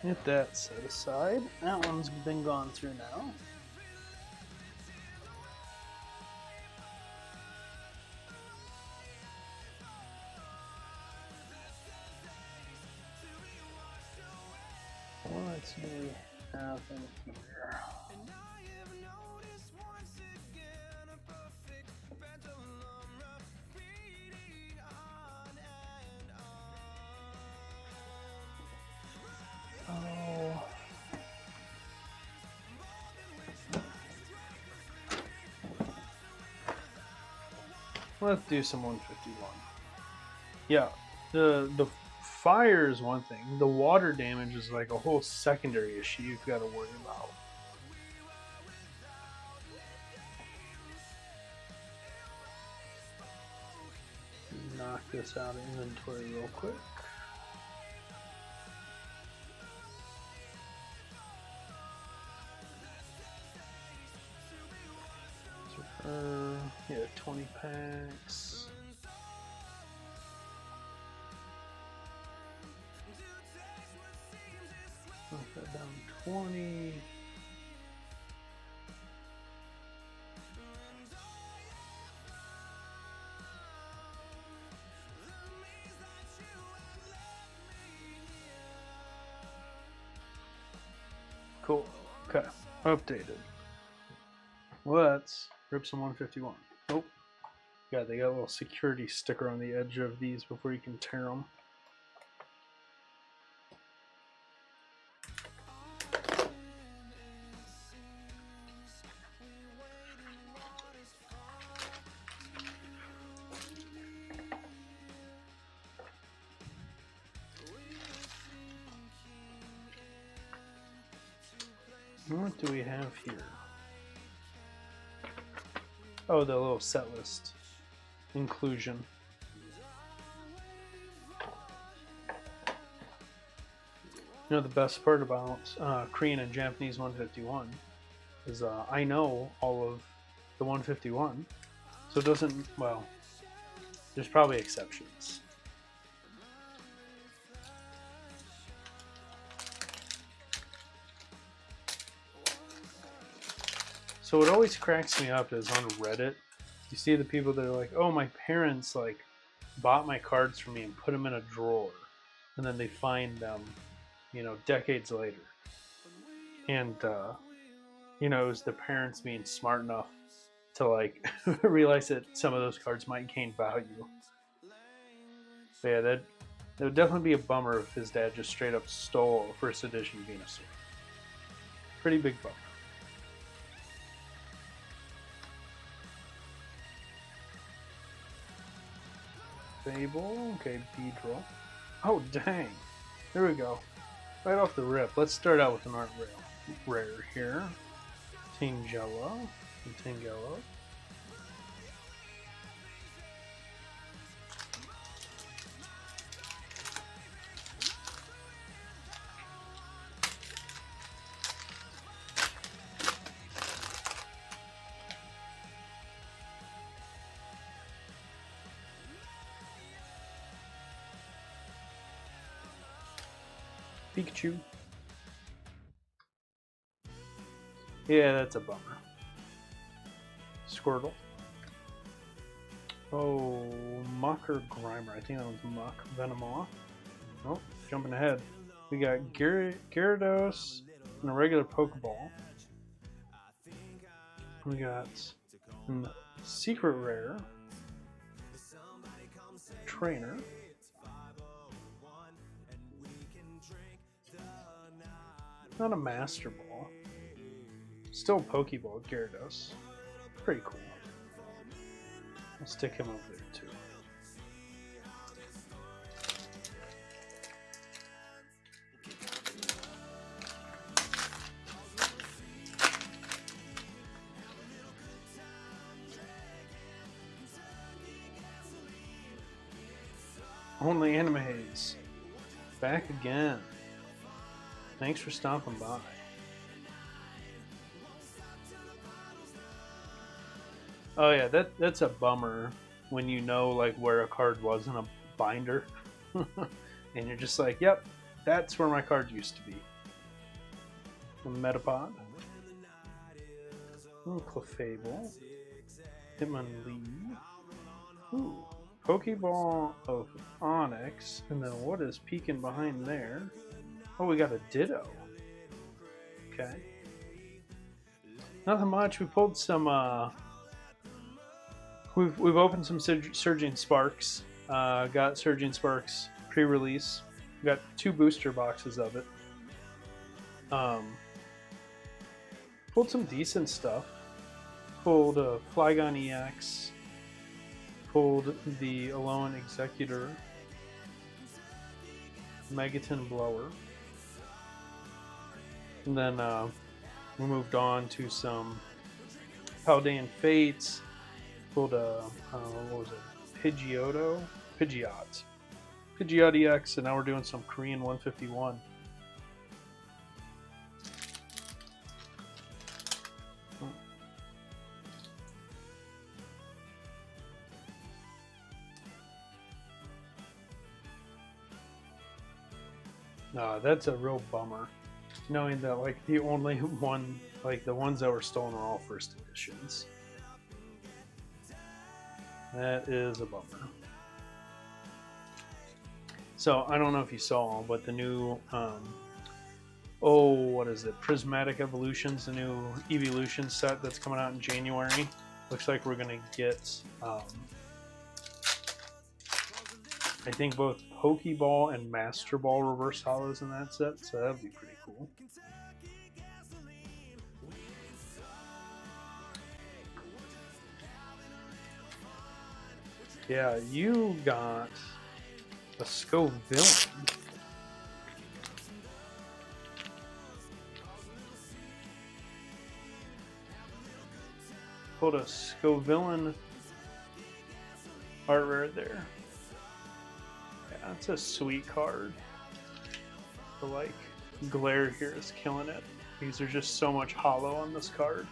get that set aside. That one's been gone through now. What do we have in here? Oh. Let's do some 151. Yeah, the fire is one thing. The water damage is like a whole secondary issue you've got to worry about. Knock this out of inventory real quick. Yeah, 20 packs. Knock that down 20. Cool. Okay. Updated. Let's rip some 151. Oh. Yeah, they got a little security sticker on the edge of these before you can tear them. What do we have here? Oh, the little set list inclusion. You know, the best part about Korean and Japanese 151 is I know all of the 151, so it doesn't, well, there's probably exceptions. So what always cracks me up is on Reddit, you see the people that are like, oh, my parents like bought my cards for me and put them in a drawer, and then they find them, you know, decades later. And, you know, it was their parents being smart enough to like realize that some of those cards might gain value. But yeah, that would definitely be a bummer if his dad just straight up stole a first edition Venusaur. Pretty big bummer. Fable, okay, Beedrill. Oh dang, there we go. Right off the rip. Let's start out with an art rare here. Tangela and Tangela. Pikachu. Yeah, that's a bummer. Squirtle. Oh, Muck or Grimer. I think that was Muck. Venomoth. Oh, jumping ahead. We got Gyarados and a regular Pokeball. We got a secret rare trainer. Not a Master Ball. Still Pokeball, Gyarados. Pretty cool. I'll stick him over there too. Only Anime Haze. Back again. Thanks for stopping by. Oh yeah, that's a bummer when you know like where a card was in a binder, and you're just like, yep, that's where my card used to be. A Metapod, Clefable, Hitmonlee, ooh, Pokeball of Onyx, and then what is peeking behind there? Oh, we got a Ditto. Okay. Nothing much. We pulled some. We've opened some Surging Sparks. Got Surging Sparks pre-release. We got 2 booster boxes of it. Pulled some decent stuff. Pulled a Flygon EX. Pulled the Alolan Executor. Megaton Blower. And then we moved on to some Paldean Fates. Pulled a, what was it? Pidgeot EX, and now we're doing some Korean 151. That's a real bummer. Knowing that like the only one, like the ones that were stolen are all first editions. That is a bummer. So I don't know if you saw, but the new, what is it? Prismatic Evolutions, the new Evolution set that's coming out in January. Looks like we're gonna get, I think both Pokeball and Master Ball reverse hollows in that set, so that'd be pretty cool. Yeah, you got a Scovillain. pulled a Scovillain art rare there. Yeah, that's a sweet card. The like glare here is killing it. Because there's just so much hollow on this card.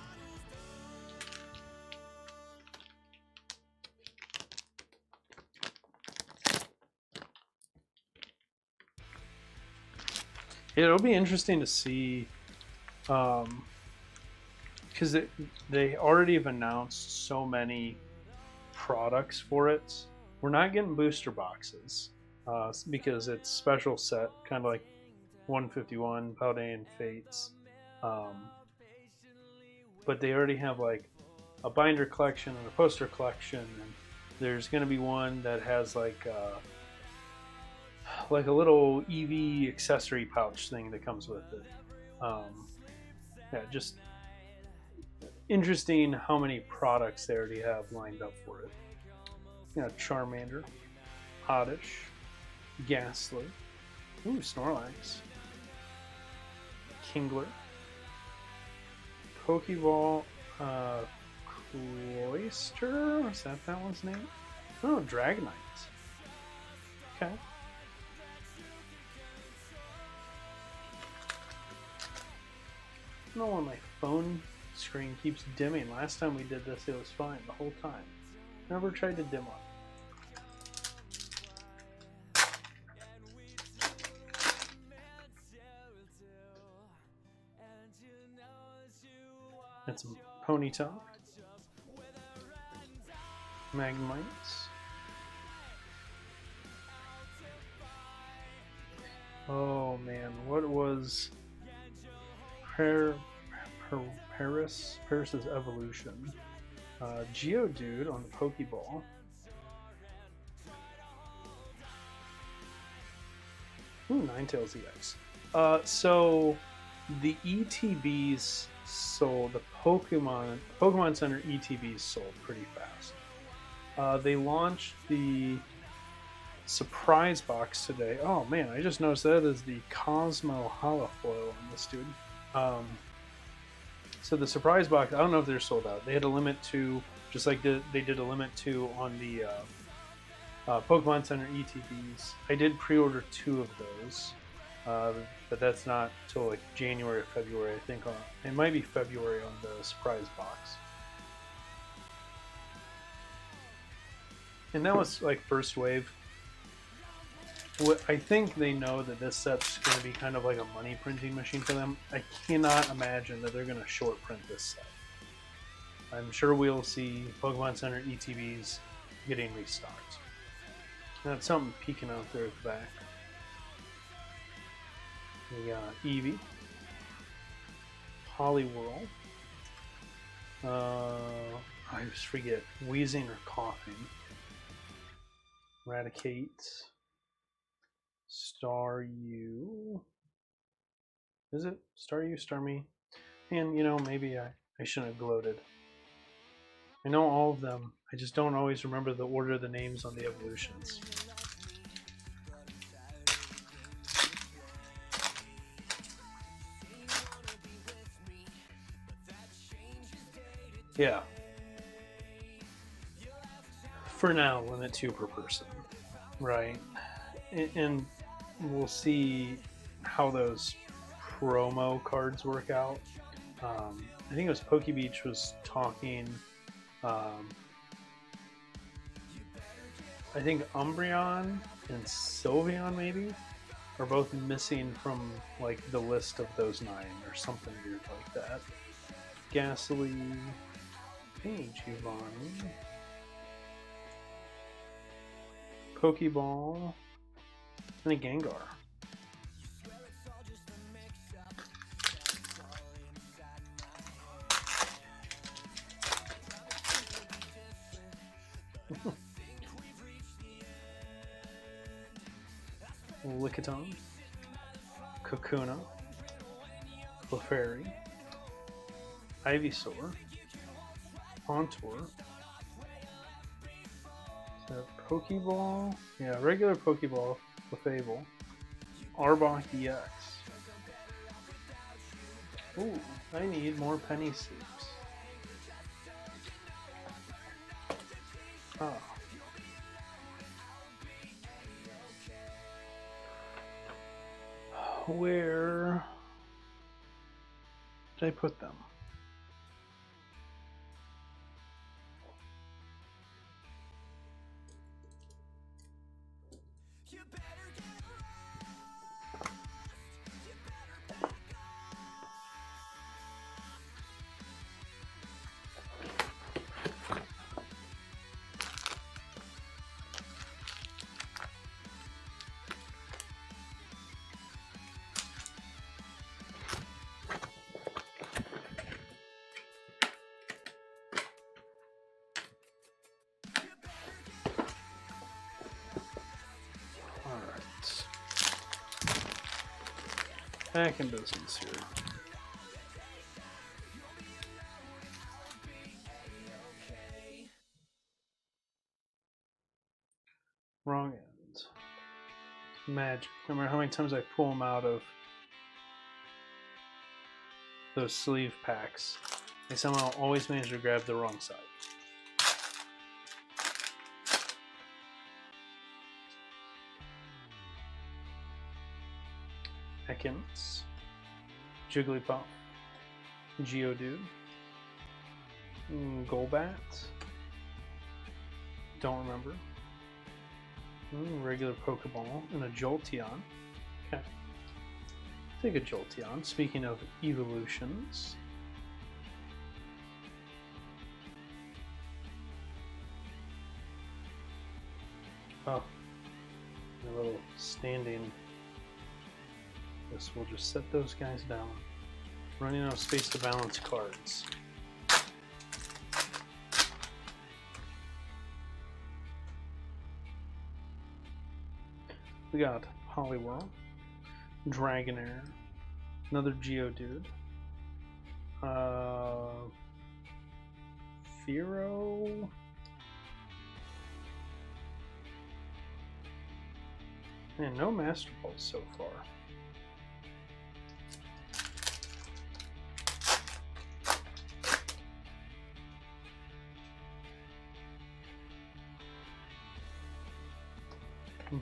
It'll be interesting to see, because they already have announced so many products for it. We're not getting booster boxes because it's special set, kind of like 151, Paldean Fates. But they already have like a binder collection and a poster collection, and there's going to be one that has like a little EV accessory pouch thing that comes with it. Yeah, just interesting how many products they already have lined up for it. You know, Charmander, Oddish, Ghastly, ooh, Snorlax, Kingler, Pokeball, Cloyster? Is that one's name? Oh, Dragonite. Okay. I don't know why my phone screen keeps dimming. Last time we did this, it was fine the whole time. Never tried to dim up. And some Ponyta, Magmites. Oh man, what was Paris's evolution? Geodude on the Pokeball. Ooh, Ninetales EX. So the ETBs sold, the Pokemon Center ETBs sold pretty fast. They launched the surprise box today. Oh man, I just noticed that is the Cosmo Holofoil on this dude. So the surprise box, I don't know if they're sold out. They had a limit to, just like they did a limit to on the Pokemon Center ETBs. I did pre-order 2 of those, but that's not till like January or February, I think. It might be February on the surprise box. And that was like first wave. I think they know that this set's going to be kind of like a money printing machine for them. I cannot imagine that they're going to short print this set. I'm sure we'll see Pokemon Center ETBs getting restocked. That's something peeking out there at the back. We got Eevee, Poliwhirl, I just forget, wheezing or coughing, Raticate, Staryu. Is it Staryu, Starmie? And you know, maybe I shouldn't have gloated. I know all of them, I just don't always remember the order of the names on the evolutions. Yeah. For now, limit 2 per person. Right. And we'll see how those promo cards work out. I think it was PokeBeach was talking. I think Umbreon and Sylveon maybe are both missing from like the list of those 9 or something weird like that. Ghastly, Giovanni, Pokeball, and a Gengar. Lickitung, Kakuna, Clefairy, Ivysaur, Hauntor, Pokeball, yeah, regular Pokeball, Clefable, Arbok EX. Ooh, I need more penny sleeps. Where did I put them? Back in business here. Wrong end. Magic. No matter how many times I pull them out of those sleeve packs, I somehow always manage to grab the wrong side. Ekans, Jigglypuff, Geodude, Golbat, don't remember, regular Pokeball, and a Jolteon. Okay, take a Jolteon. Speaking of evolutions, oh, a little standing. We'll just set those guys down. Running out of space to balance cards. We got Poliwhirl, Dragonair, another Geodude, Fearow, and no Master Balls so far.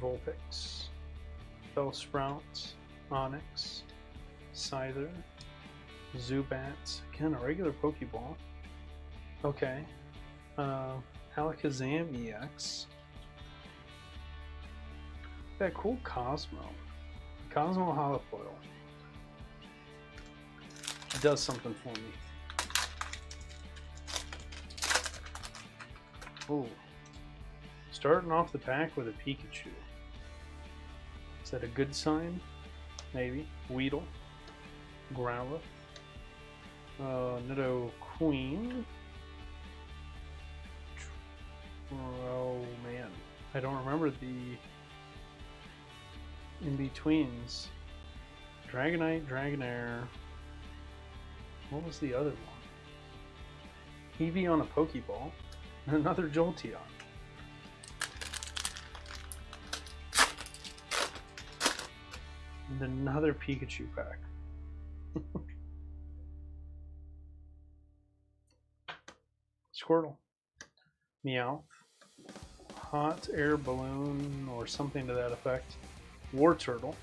Vulpix, Bellsprout, Onix, Scyther, Zubat, again a regular Pokeball. Okay, Alakazam EX. That cool Cosmo Holofoil. It does something for me. Ooh. Starting off the pack with a Pikachu. Is that a good sign? Maybe. Weedle. Growlithe. Nidoqueen. Oh man. I don't remember the in-betweens. Dragonite, Dragonair. What was the other one? Eevee on a Pokeball. And another Jolteon. And another Pikachu pack. Squirtle. Meowth. Hot air balloon or something to that effect. Wartortle.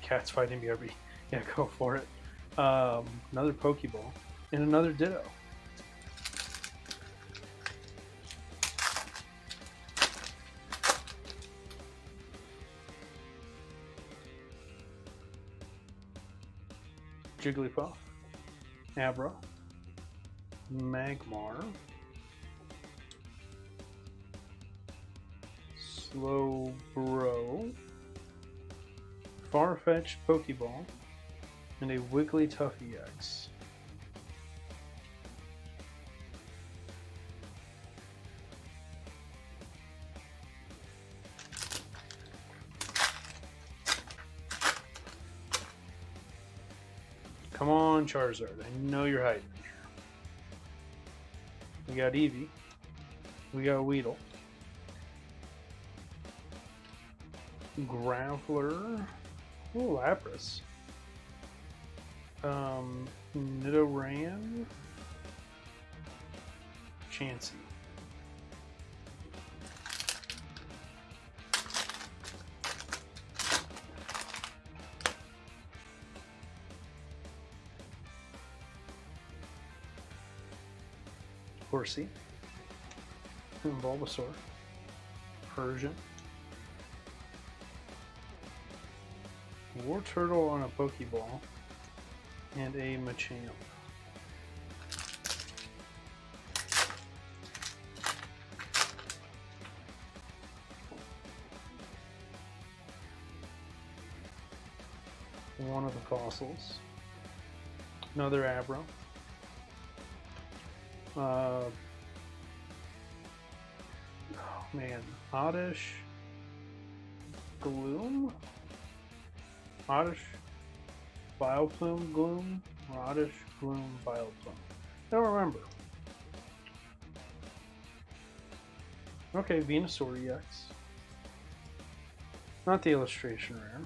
Cats fighting BRB. Yeah, go for it. Another Pokeball. And another Ditto. Jigglypuff, Abra, Magmar, Slowbro, Farfetch'd Pokeball, and a Wigglytuff EX. Come on, Charizard. I know you're hiding here. We got Eevee. We got Weedle. Graveler. Ooh, Lapras. Nidoran. Chansey. Corsi, Bulbasaur, Persian, War Turtle on a Pokeball, and a Machamp. One of the fossils. Another Abra. Oh man, Oddish, Gloom, Oddish, Vileplume, Gloom, or Oddish, Gloom, Vileplume. Don't remember. Okay, Venusaur EX. Not the illustration rare.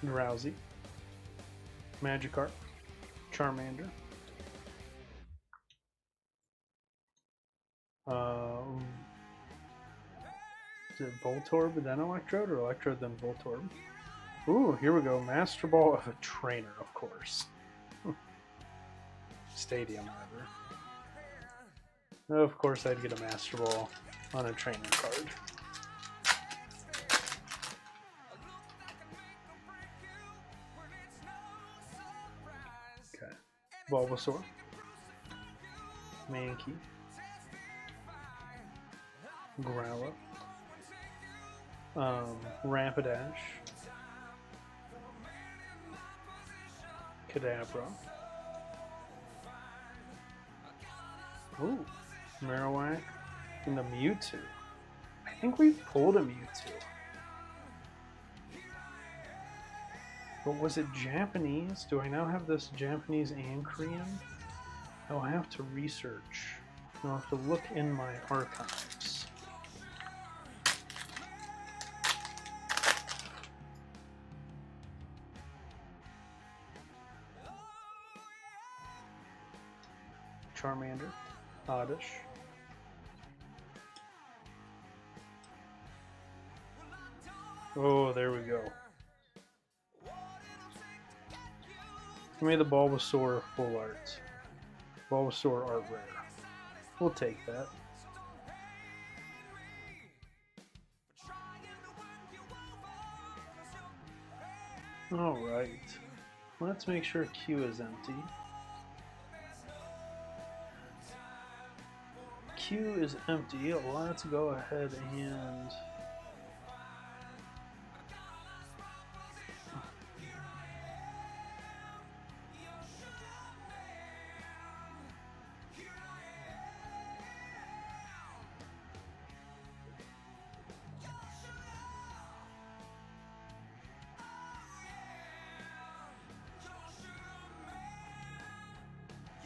Drowsy, Magikarp, Charmander, is it Voltorb then Electrode, or Electrode then Voltorb? Ooh, here we go, Master Ball of a trainer, of course. Stadium, rather. Of course I'd get a Master Ball on a trainer card. Bulbasaur, Mankey, Growlithe, Rapidash, Kadabra, ooh, Marowak, and the Mewtwo. I think we've pulled a Mewtwo. But was it Japanese? Do I now have this Japanese and Korean? I'll have to research. I'll have to look in my archives. Charmander, Oddish. Oh, there we go. Give me the Bulbasaur full art. Bulbasaur art rare. We'll take that. Alright. Let's make sure Q is empty. Q is empty. Let's go ahead and...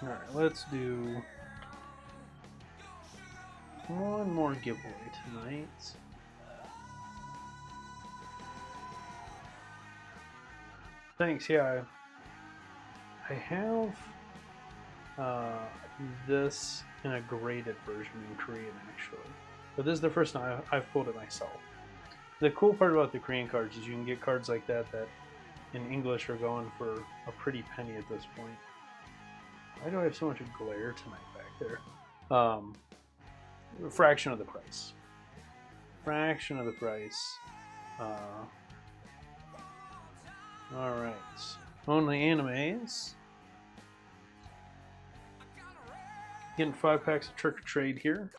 Alright, let's do one more giveaway tonight. Thanks, yeah. I have this in a graded version in Korean, actually. But this is the first time I've pulled it myself. The cool part about the Korean cards is you can get cards like that that in English are going for a pretty penny at this point. Why do I have so much glare tonight back there? A fraction of the price. Fraction of the price. Alright. Only animes. Getting 5 packs of Trick or Trade here.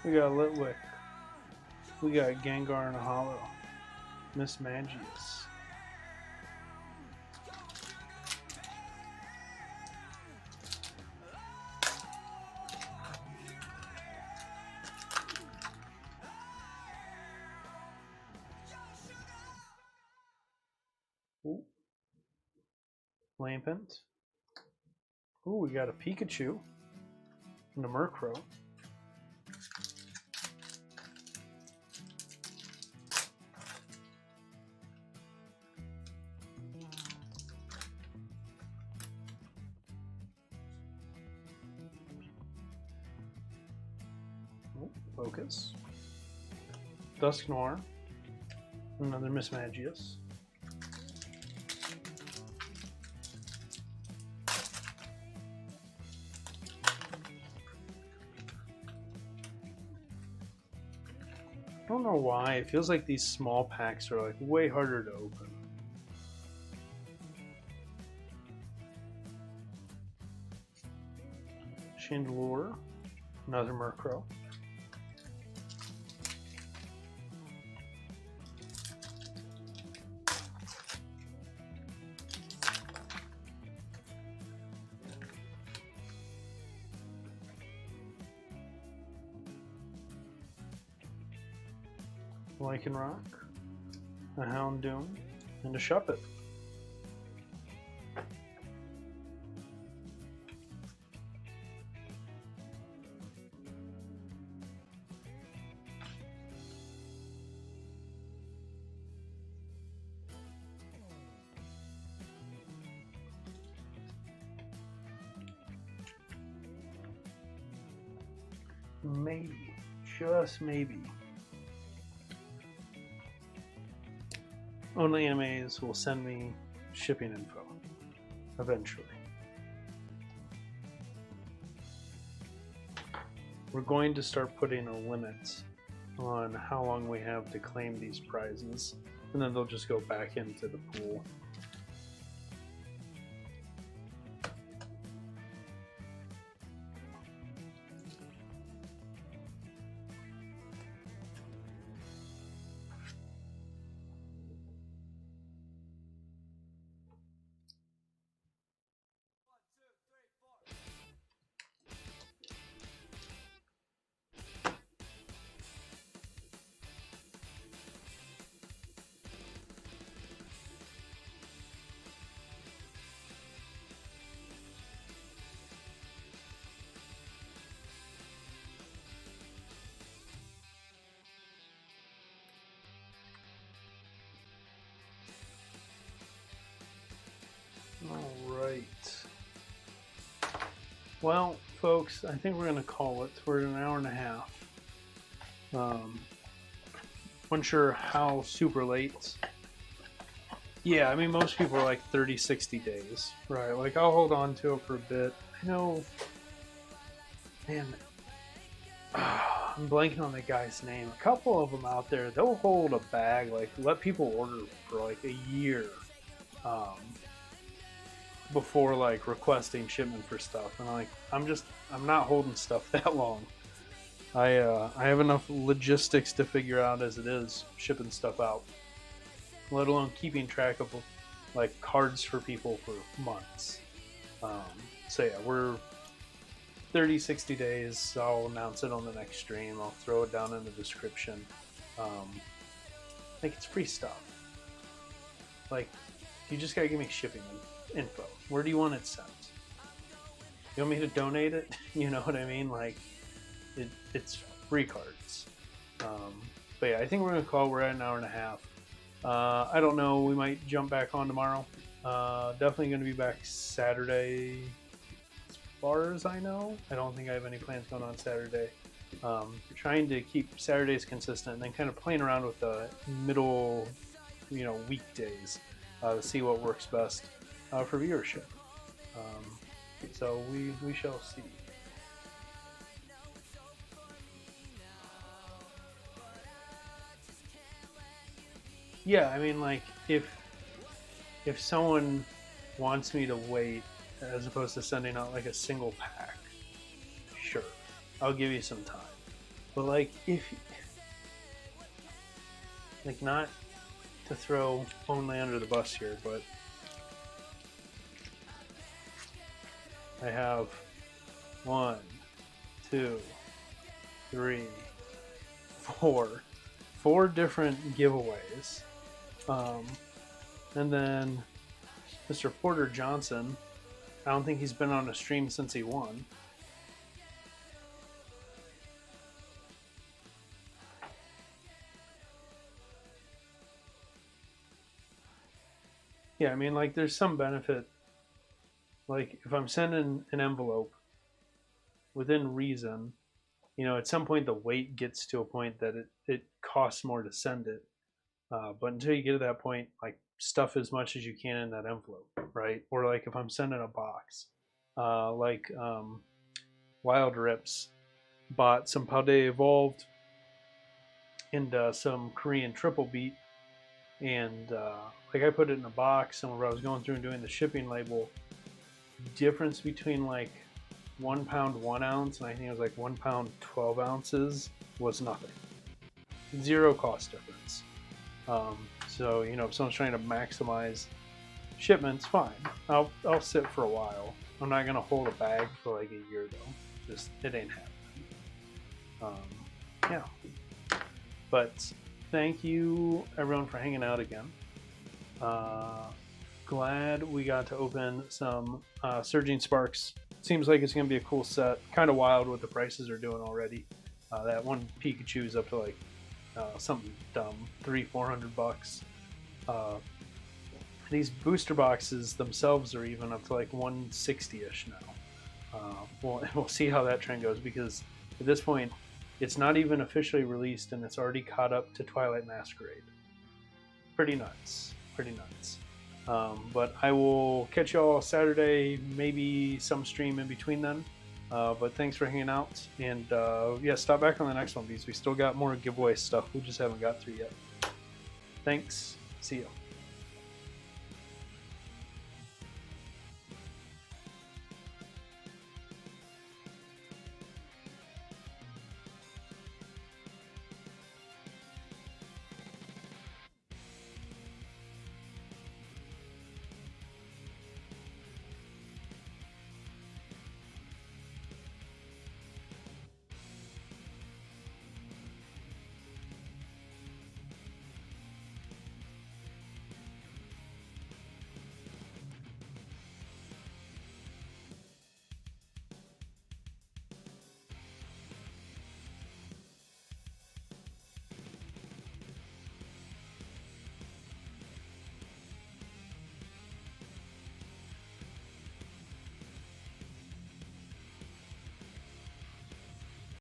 We got Litwick. We got Gengar in a holo. Miss Magius. Lampent. Ooh, we got a Pikachu and a Murkrow. Focus. Dusknoir. Another Mismagius. I don't know why, it feels like these small packs are like way harder to open. Chandelure. Another Murkrow. Lycanroc, a Houndoom, and a Shuppet. Maybe, just maybe. Only Animes will send me shipping info eventually. We're going to start putting a limit on how long we have to claim these prizes, and then they'll just go back into the pool. Alright. Well, folks, I think we're going to call it. We're at an hour and a half. Unsure how super late. Yeah, I mean, most people are like 30, 60 days. Right, like I'll hold on to it for a bit. I know, man, I'm blanking on the guy's name. A couple of them out there, they'll hold a bag, like let people order for like a year. Before like requesting shipment for stuff, and I'm not holding stuff that long. I have enough logistics to figure out as it is shipping stuff out, let alone keeping track of like cards for people for months. So yeah, we're 30-60 days. I'll announce it on the next stream. I'll throw it down in the description. Like, it's free stuff. Like, you just gotta give me shipping info. Where do you want it sent? You want me to donate it? You know what I mean? Like, it's free cards. But yeah, I think we're gonna call. We're at an hour and a half. I don't know. We might jump back on tomorrow. Definitely gonna be back Saturday, as far as I know. I don't think I have any plans going on Saturday. Trying to keep Saturdays consistent, and then kind of playing around with the middle, weekdays to see what works best for viewership. So we shall see. Yeah, I mean, like, if someone wants me to wait as opposed to sending out like a single pack, sure, I'll give you some time. But like, not to throw only under the bus here, but I have 1, 2, 3, 4 different giveaways. And then Mr. Porter Johnson. I don't think he's been on a stream since he won. Yeah, I mean, like, there's some benefit. Like, if I'm sending an envelope within reason, you know, at some point the weight gets to a point that it costs more to send it. But until you get to that point, like, stuff as much as you can in that envelope, right? Or like if I'm sending a box, Wild Rips bought some Paldea Evolved and some Korean Triple Beat, and like I put it in a box, and where I was going through and doing the shipping label, difference between like 1 pound 1 ounce and I think it was like 1 pound 12 ounces was nothing. Zero cost difference. So, you know, if someone's trying to maximize shipments, fine. I'll sit for a while. I'm not gonna hold a bag for like a year though. Just, it ain't happening. Yeah. But thank you everyone for hanging out again. Glad we got to open some Surging Sparks. Seems like it's gonna be a cool set. Kind of wild what the prices are doing already. That one Pikachu is up to like something dumb, $300-400. These booster boxes themselves are even up to like 160-ish now. We'll see how that trend goes, because at this point it's not even officially released and it's already caught up to Twilight Masquerade. Pretty nuts. But I will catch y'all Saturday, maybe some stream in between then. But thanks for hanging out, and yeah, stop back on the next one because we still got more giveaway stuff we just haven't got through yet. Thanks. See ya.